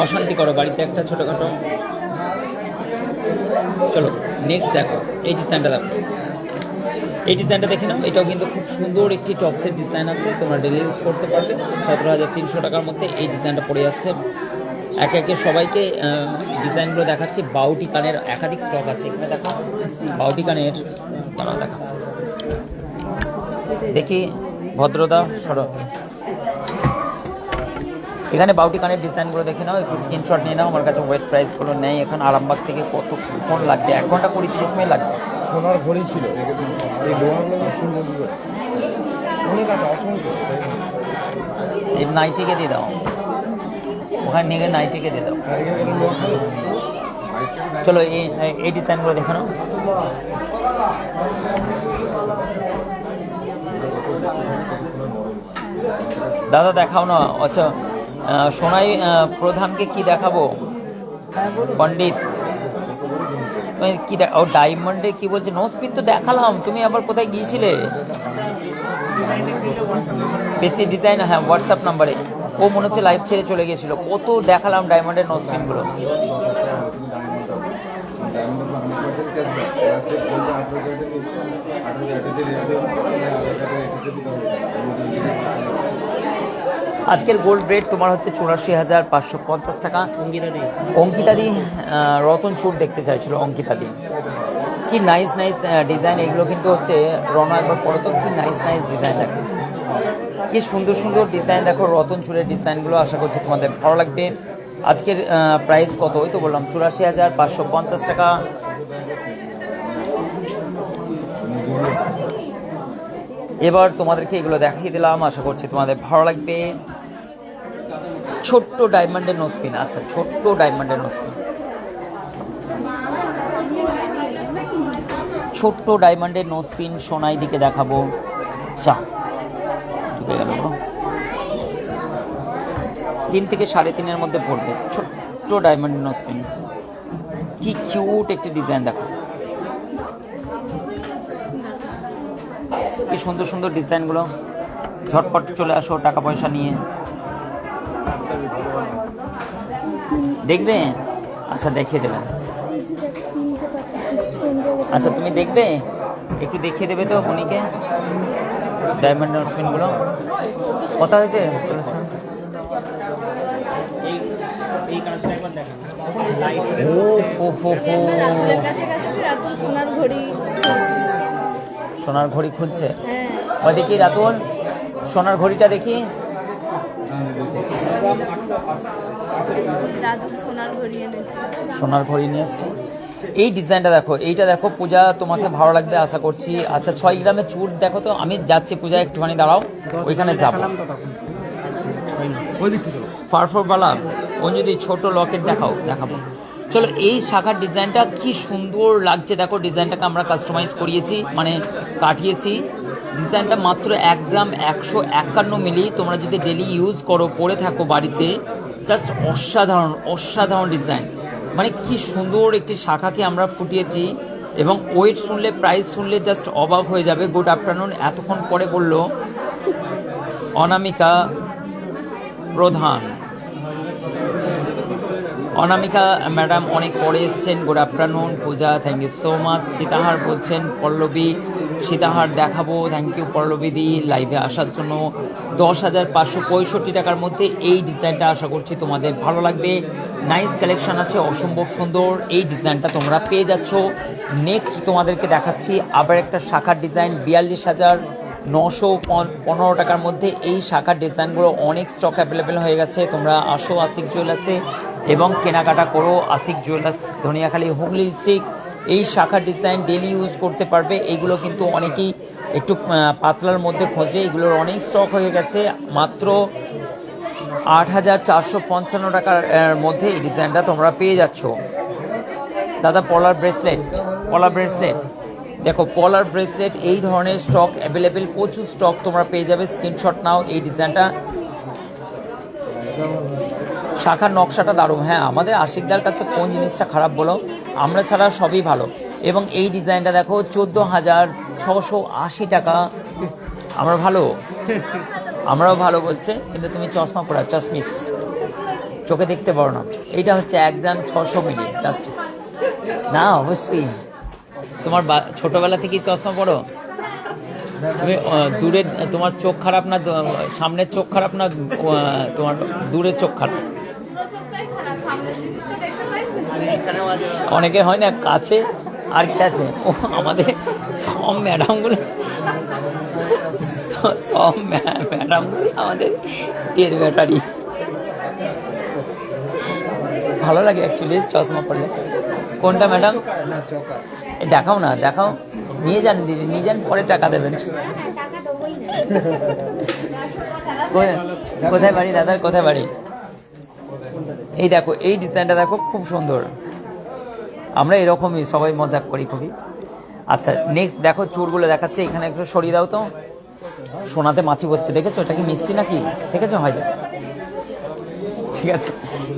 অশান্তি করো বাড়িতে একটা ছোটখাটো। চলো নেক্সট দেখো, এই ডিজাইনটা দেখো, এই ডিজাইনটা দেখে নাও। এটাও কিন্তু খুব সুন্দর একটি টপসের ডিজাইন আছে, তোমরা ডেলি ইউজ করতে পারবে। 17,300 টাকার মধ্যে এই ডিজাইনটা পড়ে যাচ্ছে। একে একে সবাইকে ডিজাইনগুলো দেখাচ্ছি। বাউটি কানের একাধিক স্টক আছে এখানে, দেখো বাউটি কানের তারা দেখাচ্ছে। দেখি ভদ্রদা সরো, এখানে বাউটি কানের ডিজাইনগুলো দেখে নাও, একটু স্ক্রিনশট নিয়ে নাও। আমার কাছে ওয়েট প্রাইসগুলো নেই এখন। আরামবাগ থেকে কতক্ষণ লাগবে? 1 ঘন্টা 20-30 মিনিট লাগবে। সোনার ঘড়ি ছিল, এই লোহাগুলো অনেক আছে, অসংখ্য। এই নাইটিকে দিয়ে দাও, ওখানে নিয়ে গিয়ে নাইটিকে দিয়ে দাও। চলো এই ডিজাইনগুলো দেখে নাও। দাদা দেখাও না। আচ্ছা সোনাই প্রধানকে কি দেখাবো? পণ্ডিত তুমি কি ও ডায়মন্ডে কি বলছে? নোসপিন তো দেখালাম, তুমি আবার কোথায় গিয়েছিলে? বেশি ডিজাইন, হ্যাঁ হোয়াটসঅ্যাপ নাম্বারে। ও মনে হচ্ছে লাইভ ছেড়ে চলে গিয়েছিল। কত দেখালাম ডায়মন্ডের নোসপিনগুলো। আজকের গোল্ড রেট তোমার হচ্ছে 84,550 টাকা। অঙ্কিতাদি রতনচূড় দেখতে চাইছিল। অঙ্কিতাদি কি নাইস নাইস ডিজাইন, এগুলো কিন্তু হচ্ছে রনা একবার পরে তো কি নাইস নাইস ডিজাইন দেখো, কি সুন্দর সুন্দর ডিজাইন দেখো। রতনচূড়ের ডিজাইনগুলো আশা করছি তোমাদের ভালো লাগবে। আজকের প্রাইস কত? ওই তো বললাম 84,550 টাকা। এবার তোমাদেরকে এগুলো দেখিয়ে দিলাম, আশা করছি তোমাদের ভালো লাগবে। ছোট্ট ডায়মন্ডের নোসপিন, আচ্ছা ছোট্ট ডায়মন্ডের নোসপিন, ছোট্ট ডায়মন্ডের নোসপিন সোনাই দিকে দেখাবো। চা ঢুকে গেল, 3 থেকে 3.5-এর মধ্যে পড়বে। ছোট্ট ডায়মন্ডের নোসপিন, কি কিউট একটি ডিজাইন দেখো, কি সুন্দর সুন্দর ডিজাইনগুলো। ঝটপট চলে আসো টাকা পয়সা নিয়ে, দেখবে? আচ্ছা দেখিয়ে দেবেন। আচ্ছা তুমি দেখবে, একটু দেখিয়ে দেবে তো উনিকে ডায়মন্ড নোসপিনগুলো। কথা হয়েছে সোনার ঘড়ি খুলছে। ওই দেখি রাতুল, সোনার ঘড়িটা দেখি। সোনার ঘড়ি নিয়ে এসছে। এই ডিজাইনটা দেখো, এইটা দেখো পূজা, তোমাকে ভালো লাগবে আশা করছি। আচ্ছা 6 গ্রামের চুট দেখো তো। আমি যাচ্ছি পূজা, একটুখানি দাঁড়াও, ওইখানে যাবো। ফারফরবালা ও যদি ছোট লকেট দেখাবো। চলো এই শাখার ডিজাইনটা কি সুন্দর লাগছে দেখো। ডিজাইনটাকে আমরা কাস্টমাইজ করিয়েছি, মানে কাটিয়েছি। ডিজাইনটা মাত্র 1 গ্রাম 151 মিলি। তোমরা যদি ডেলি ইউজ করো, পরে থাকো বাড়িতে, জাস্ট অসাধারণ অসাধারণ ডিজাইন। মানে কি সুন্দর একটি শাখাকে আমরা ফুটিয়েছি, এবং ওয়েট শুনলে, প্রাইস শুনলে জাস্ট অবাক হয়ে যাবে। গুড আফটারনুন, এতক্ষণ পরে বললো অনামিকা প্রধান। অনামিকা ম্যাডাম অনেক পরে এসছেন। Good afternoon. Puja thank you so much. সীতাহার বলছেন পল্লবী, সীতাহার দেখাবো। থ্যাংক ইউ পল্লবী দি লাইভে আসার জন্য। 10,565 টাকার মধ্যে এই ডিজাইনটা আশা করছি তোমাদের ভালো লাগবে। নাইস কালেকশন আছে, অসম্ভব সুন্দর। এই ডিজাইনটা তোমরা পেয়ে যাচ্ছ। নেক্সট তোমাদেরকে দেখাচ্ছি আবার একটা শাখার ডিজাইন, 42,915 টাকার মধ্যে। এই শাখার ডিজাইনগুলো অনেক স্টক অ্যাভেলেবেল হয়ে গেছে। তোমরা আসো আশিক জুয়েলার্সে এবং কেনাকাটা করো। Ashik jewellers, Dhaniakhali, Hooghly district. এই শাখার ডিজাইন ডেলি ইউজ করতে পারবে। এইগুলো কিন্তু অনেকেই একটু পাতলার মধ্যে খোঁজে, এগুলোর অনেক স্টক হয়ে গেছে। মাত্র 8,455 টাকার মধ্যে এই ডিজাইনটা তোমরা পেয়ে যাচ্ছ। দাদা পলার ব্রেসলেট দেখো, পলার ব্রেসলেট এই ধরনের স্টক অ্যাভেলেবেল, প্রচুর স্টক তোমরা পেয়ে যাবে। স্ক্রিনশট নাও। এই ডিজাইনটা, শাখার নকশাটা দারুণ। হ্যাঁ, আমাদের আশিকদার কাছে কোন জিনিসটা খারাপ বলো? আমরা ছাড়া সবই ভালো। এবং এই ডিজাইনটা দেখো, 14,680 টাকা। আমরাও ভালো বলছে, কিন্তু তুমি চশমা পরা, চশমিস, চোখে দেখতে পারো না। এইটা হচ্ছে 1 গ্রাম 600 মিলি। জাস্ট না, অবশ্যই তোমার ছোটবেলা থেকেই চশমা পড়ো তুমি। দূরের তোমার চোখ খারাপ না, সামনের চোখ খারাপ না, তোমার দূরের চোখ খারাপ? অনেকের হয় না কাছে, আর কি আছে। ও আমাদের সব ম্যাডামগুলো আমাদের টের ব্যাটারি। ভালো লাগে অ্যাকচুয়ালি চশমা পড়লে। কোনটা ম্যাডাম? দেখাও না, দেখাও। নিয়ে যান দিদি, নিয়ে যান, পরে টাকা দেবেন। কোথায় বাড়ি দাদার, কোথায় বাড়ি? এই দেখো, এই ডিজাইনটা দেখো, খুব সুন্দর। আমরা এরকমই সবাই মজা করি খুবই। আচ্ছা নেক্সট দেখো চুড়গুলো দেখাচ্ছে, এখানে একটু সরিয়ে দাও তো। সোনাতে মাছি বসছে, দেখেছো? এটা কি মিষ্টি নাকি? দেখেছো? হয়তো ঠিক আছে,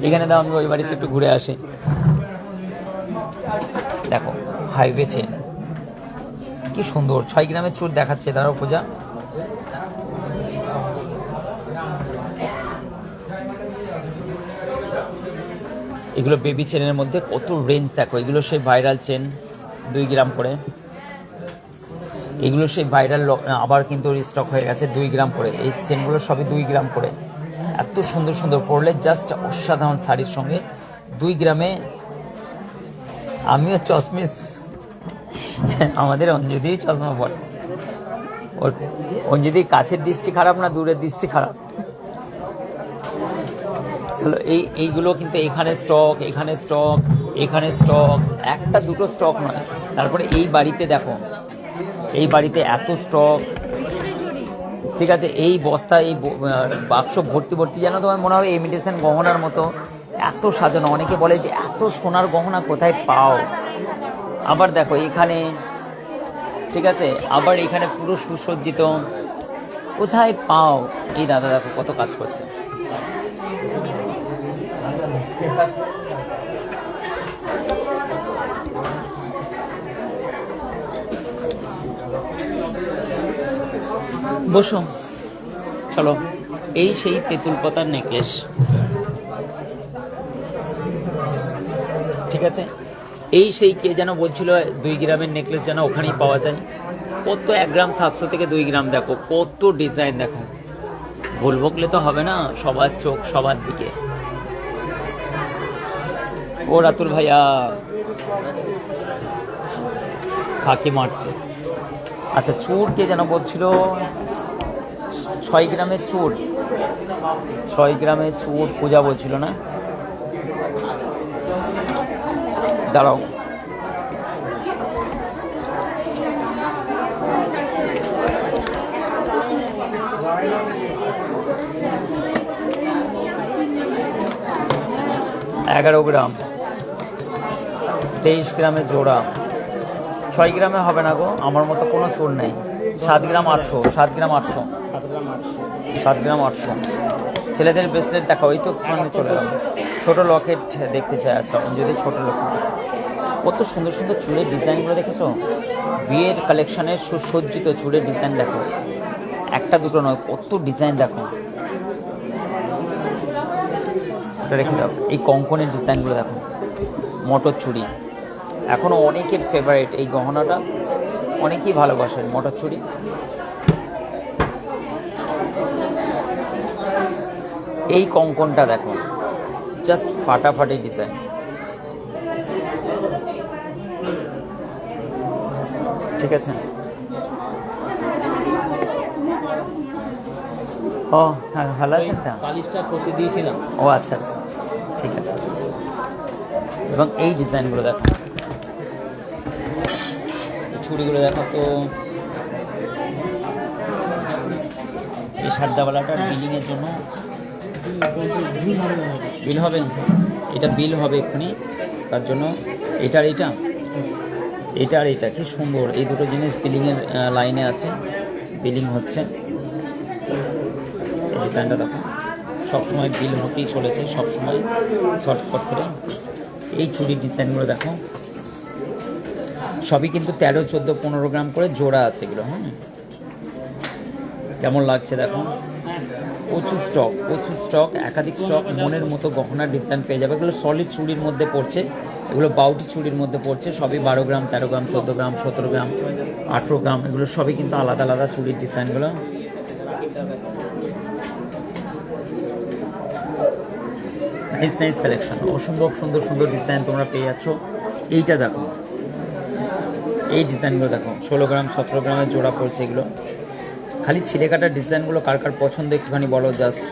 এখানে দাও, আমি ওই বাড়িতে একটু ঘুরে আসি। দেখো হাইওয়ে চেন, কি সুন্দর 6 গ্রামের চুড় দেখাচ্ছে। দাঁড়াও পূজা, এগুলো বেবি চেনের মধ্যে কত রেঞ্জ দেখো। এগুলো সেই ভাইরাল চেন, 2 গ্রাম করে। এগুলো সেই ভাইরাল, আবার কিন্তু স্টক হয়ে গেছে 2 গ্রাম করে। এই চেনগুলো সবই 2 গ্রাম করে। এত সুন্দর সুন্দর, পরলে জাস্ট অসাধারণ শাড়ির সঙ্গে। 2 গ্রামে। আমিও চশমিস, আমাদের অঞ্জলি চশমা পরে। অঞ্জলি কাছের দৃষ্টি খারাপ না দূরের দৃষ্টি খারাপ? চলো, এইগুলো কিন্তু এখানে স্টক, এখানে স্টক, এখানে স্টক, একটা দুটো স্টক নয়। তারপরে এই বাড়িতে দেখো, এই বাড়িতে এত স্টক, ঠিক আছে? এই বস্তা, এই বাক্স ভর্তি ভর্তি, যেন তোমার মনে হবে ইমিটেশন গহনার মতো, এত সাজানো। অনেকে বলে যে এত সোনার গহনা কোথায় পাও? আবার দেখো এখানে, ঠিক আছে, আবার এখানে পুরো সুসজ্জিত, কোথায় পাও? এই দাদা দেখো কত কাজ করছে। বসো, চলো। এই সেই তেঁতুল পাতার নেকলেস, ঠিক আছে? এই সেই, কে যেন বলছিল 2 গ্রামের নেকলেস যেন ওখানেই পাওয়া যায়। কত 1 গ্রাম 700 থেকে 2 গ্রাম, দেখো কত ডিজাইন। দেখো ভুল বকলে তো হবে না, সবার চোখ সবার দিকে। ও রাতুল ভাইয়া ফাঁকি মারছে। আচ্ছা চুড় কে যেন বলছিল, 6 গ্রামের চুড়, 6 গ্রামের চুড় পূজা বলছিল না? দাঁড়াও, এগারো গ্রাম, 23 গ্রামের জোড়া। 6 গ্রামে হবে না গো, আমার মতো কোনো চুড় নেই। 7 গ্রাম 800, 7 গ্রাম 800, 7 গ্রাম 800। ছেলেদের ব্রেসলেট দেখো, ওই তো মানে চলে গেল। ছোট লকেট দেখতে চাই। আচ্ছা যদি ছোট লকেট, কত সুন্দর সুন্দর চুড়ের ডিজাইনগুলো দেখেছো? বিয়ের কালেকশনের সুসজ্জিত চুড়ের ডিজাইন দেখো, একটা দুটো নয়, কত ডিজাইন দেখো। রেখে দাও। এই কঙ্কনের ডিজাইনগুলো দেখো, মটর চুড়ি, এখনও অনেকের ফেভারিট এই গহনাটা, অনেকেই ভালোবাসেন মটর চুড়ি। এই কঙ্কনটা দেখো, জাস্ট ফাটাফাটি ডিজাইন, ঠিক আছে? ও হ্যাঁ, ভালো আছেন? পালিশটা করতে দিয়েছিলাম। ও আচ্ছা আচ্ছা, ঠিক আছে। এবং এই ডিজাইনগুলো দেখো, চুড়িগুলো দেখো তো। এই সারদাওয়ালাটার বিলিংয়ের জন্য বিল হবে, এটা বিল হবে এক্ষুনি, তার জন্য এটার এইটা, এটা আর এটা, কি সুন্দর। এই দুটো জিনিস বিলিংয়ের লাইনে আছে, বিলিং হচ্ছে। ডিজাইনটা দেখো, সবসময় বিল হতেই চলেছে, সবসময় ছটফট করে। এই চুড়ির ডিজাইনগুলো দেখো, সবই কিন্তু 13, 14, 15 গ্রাম করে জোড়া আছে এগুলো। কেমন লাগছে দেখো, প্রচুর স্টক, প্রচুর স্টক, একাধিক স্টক। মনের মতো গহনার ডিজাইন পেয়ে যাবে। এগুলো সলিড চুড়ির মধ্যে পড়ছে, এগুলো বাউটি চুড়ির মধ্যে পড়ছে। সবই 12 গ্রাম, 13 গ্রাম, 14 গ্রাম, 17 গ্রাম, 18 গ্রাম। এগুলো সবই কিন্তু আলাদা আলাদা চুড়ির ডিজাইনগুলো। নাইস নাইস কালেকশন, অসম্ভব সুন্দর সুন্দর ডিজাইন তোমরা পেয়ে যাচ্ছ। এইটা দেখো, এই ডিজাইনগুলো দেখো, 16 গ্রাম 17 গ্রামের জোড়া পড়ছে এগুলো। খালি ছিঁড়ে কাটার ডিজাইনগুলো কার কার পছন্দ একটুখানি বলো। জাস্ট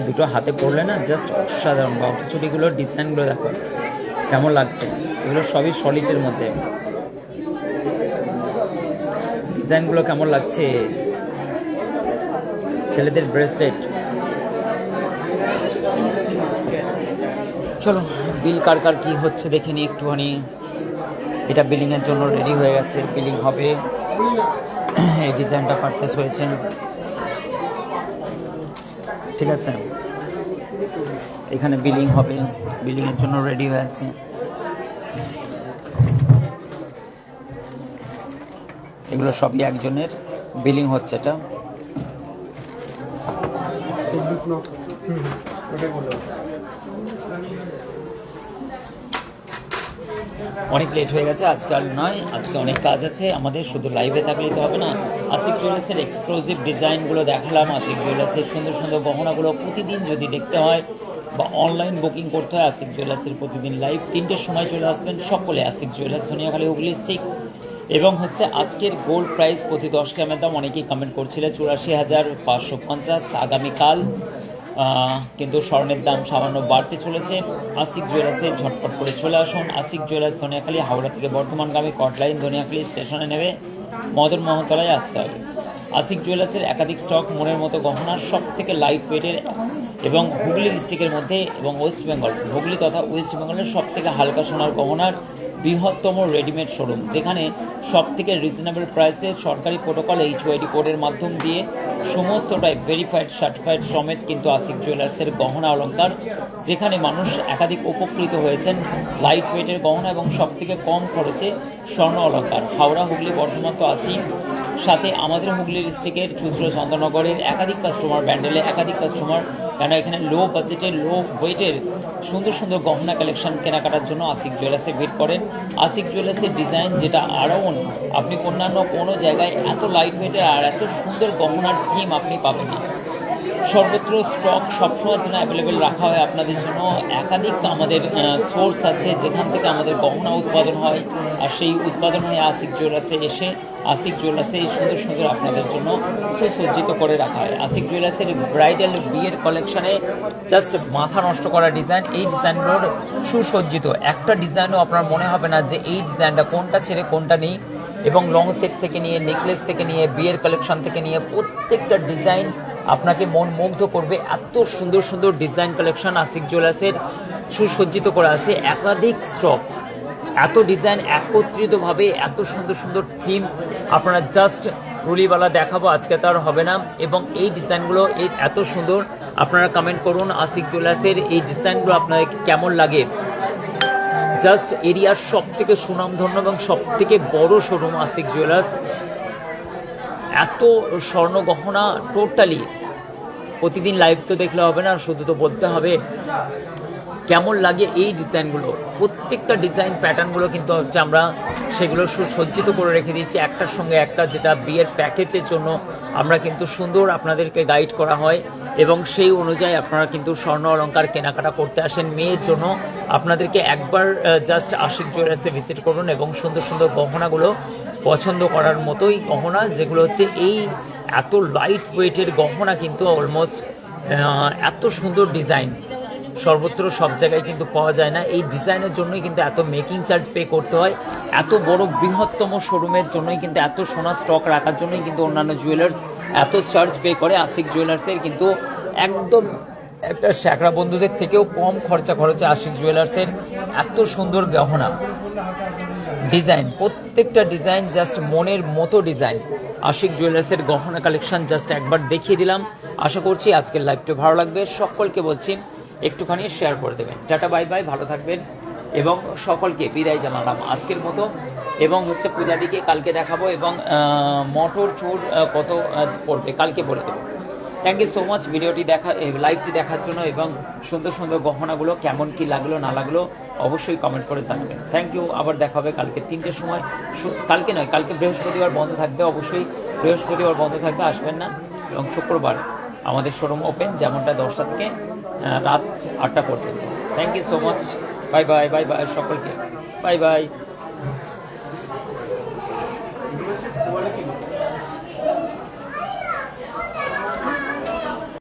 দুটো হাতে পড়লে না, জাস্ট অসাধারণ। বাউটি চুড়িগুলোর ডিজাইনগুলো দেখো কেমন লাগছে। এগুলো সবই সলিডের মধ্যে, ডিজাইনগুলো কেমন লাগছে। ছেলেদের ব্রেসলেট, চলো বিল কার কার কী হচ্ছে দেখে নিই একটুখানি। এটা বিলিংয়ের জন্য রেডি হয়ে গেছে, বিলিং হবে। এই ডিজাইনটা পারচেস হয়েছে, ঠিক আছে। এখানে বিলিং হবে, বিলিংয়ের জন্য রেডি হয়ে আছে। এগুলো সবই একজনের, বিলিং হচ্ছে এটা। অনেক লেট হয়ে গেছে, আজকে আর নয়, আজকে অনেক কাজ আছে আমাদের, শুধু লাইভে থাকলেই তো হবে না। আশিক জুয়েলার্সের এক্সক্লুসিভ ডিজাইনগুলো দেখালাম, আশিক জুয়েলার্সের সুন্দর সুন্দর গহনাগুলো প্রতিদিন যদি দেখতে হয় বা অনলাইন বুকিং করতে হয়, আশিক জুয়েলার্সের প্রতিদিন লাইভ 3টের সময় চলে আসবেন সকলে। Ashik jewellers Dhaniakhali Hooghly district. এবং হচ্ছে আজকের গোল্ড প্রাইস প্রতি 10 গ্রামের দাম অনেকেই কমেন্ট করছিলেন 84,550 আগামীকাল, কিন্তু স্বর্ণের দাম সামান্য বাড়তে চলেছে। আশিক জুয়েলার্সে ঝটপট করে চলে আসুন। আশিক জুয়েলার্স ধনিয়াখালী, হাওড়া থেকে বর্ধমানগামী কটলাইন ধনিয়াখালী স্টেশনে নেবে মদন মোহনতলায় আসতে হবে। আশিক জুয়েলার্সের একাধিক স্টক মনের মতো গহনার সব থেকে লাইট ওয়েটের এবং হুগলি ডিস্ট্রিক্টের মধ্যে এবং ওয়েস্ট বেঙ্গল, হুগলি তথা ওয়েস্ট বেঙ্গলের সব থেকে হালকা সোনার গহনার বৃহত্তম রেডিমেড শোরুম, যেখানে সব থেকে রিজনেবল প্রাইসে সরকারি প্রোটোকল HYD কোডের মাধ্যম দিয়ে সমস্তটাই ভেরিফাইড সার্টিফাইড সমেত কিন্তু আশিক জুয়েলার্সের গহনা অলংকার, যেখানে মানুষ একাধিক উপকৃত হয়েছেন লাইট ওয়েটের গহনা এবং সব থেকে কম খরচে স্বর্ণ অলংকার। হাওড়া হুগলি বর্ধমান তো আছেই, সাথে আমাদের হুগলি ডিস্ট্রিক্টের চুঁচুড়া চন্দননগরের একাধিক কাস্টমার, ব্যান্ডেলে একাধিক কাস্টমার, কেন এখানে লো বাজেটের লো ওয়েটের সুন্দর সুন্দর গহনা কালেকশন কেনাকাটার জন্য আশিক জুয়েলার্সে ভিড় করেন। আশিক জুয়েলার্সের ডিজাইন যেটা আরও আপনি অন্যান্য কোনো জায়গায় এত লাইট ওয়েটের আর এত সুন্দর গহনার থিম আপনি পাবেন না। সর্বত্র স্টক সবসময় যেন অ্যাভেলেবেল রাখা হয় আপনাদের জন্য। একাধিক আমাদের সোর্স আছে যেখান থেকে আমাদের গহনা উৎপাদন হয়, আর সেই উৎপাদন হয়ে আশিক জুয়েলার্সে এসে আশিক জুয়েলার্সে এই সুন্দর সুন্দর আপনাদের জন্য সুসজ্জিত করে রাখা হয়। আশিক জুয়েলার্সের ব্রাইডাল বিয়ের কালেকশানে জাস্ট মাথা নষ্ট করা ডিজাইন, এই ডিজাইনগুলোর সুসজ্জিত একটা ডিজাইনও আপনার মনে হবে না যে এই ডিজাইনটা কোনটা ছেড়ে কোনটা নেই। এবং লং সেট থেকে নিয়ে নেকলেস থেকে নিয়ে বিয়ের কালেকশন থেকে নিয়ে প্রত্যেকটা ডিজাইন আপনাকে মন মুগ্ধ করবে। এত সুন্দর সুন্দর ডিজাইন কালেকশন আশিক জুয়েলার্সের সুসজ্জিত করা আছে, একাধিক স্টক, এত ডিজাইন একত্রিতভাবে, এত সুন্দর সুন্দর থিম আপনারা জাস্ট রুলিওয়ালা দেখাবো আজকে তো আর হবে না। এবং এই ডিজাইনগুলো এই এত সুন্দর, আপনারা কমেন্ট করুন আশিক জুয়েলার্সের এই ডিজাইনগুলো আপনাদের কেমন লাগে। জাস্ট এরিয়ার সব থেকে সুনামধন্য এবং সব থেকে বড় শোরুম আশিক জুয়েলার্স। এত স্বর্ণ গহনা টোটালি প্রতিদিন লাইভ তো দেখলে হবে না, শুধু তো বলতে হবে কেমন লাগে এই ডিজাইনগুলো। প্রত্যেকটা ডিজাইন প্যাটার্নগুলো কিন্তু হচ্ছে আমরা সেগুলো সুসজ্জিত করে রেখে দিয়েছি একটার সঙ্গে একটা, যেটা বিয়ের প্যাকেজের জন্য আমরা কিন্তু সুন্দর আপনাদেরকে গাইড করা হয় এবং সেই অনুযায়ী আপনারা কিন্তু স্বর্ণ অলংকার কেনাকাটা করতে আসেন মেয়ের জন্য। আপনাদেরকে একবার জাস্ট আশিক জুয়েলার্সে ভিজিট করুন এবং সুন্দর সুন্দর গহনাগুলো পছন্দ করার মতোই গহনা, যেগুলো হচ্ছে এই এত লাইট ওয়েটের গহনা কিন্তু অলমোস্ট এত সুন্দর ডিজাইন সর্বত্র সব জায়গায় কিন্তু পাওয়া যায় না। এই ডিজাইনের জন্যই কিন্তু এত মেকিং চার্জ পে করতে হয়, এত বড় বৃহত্তম শোরুমের জন্যই কিন্তু এত সোনা স্টক রাখার জন্যই কিন্তু অন্যান্য জুয়েলার্স এত চার্জ পে করে। আশিক জুয়েলার্সের কিন্তু একদম একটা শ্যাকরা বন্ধুদের থেকেও কম খরচে আশিক জুয়েলার্সের এত সুন্দর গহনা ডিজাইন, প্রত্যেকটা ডিজাইন জাস্ট মনের মতো ডিজাইন। আশিক জুয়েলার্সের গহনা কালেকশন জাস্ট একবার দেখিয়ে দিলাম। আশা করছি আজকের লাইভটা ভালো লাগবে। সকলকে বলছি একটুখানি শেয়ার করে দেবেন। টাটা বাই বাই, ভালো থাকবেন এবং সকলকে বিদায় জানালাম আজকের মতো। এবং হচ্ছে পূজাদিকে কালকে দেখাবো এবং মটর চুর কত পড়বে কালকে বলে দেবো। থ্যাংক ইউ সো মাচ ভিডিওটি লাইভটি দেখার জন্য এবং সুন্দর সুন্দর গহনাগুলো কেমন কি লাগলো না লাগলো অবশ্যই কমেন্ট করে জানাবেন। Thank you. আবার দেখা হবে কালকে 3টের সময়। কালকে নয়, কালকে বৃহস্পতিবার বন্ধ থাকবে, অবশ্যই বৃহস্পতিবার বন্ধ থাকবে, আসবেন না। এবং শুক্রবার আমাদের শোরুম ওপেন, যেমনটা 10টা থেকে রাত 8টা পর্যন্ত। Thank you so much, bye bye, bye bye সকলকে, বাই বাই।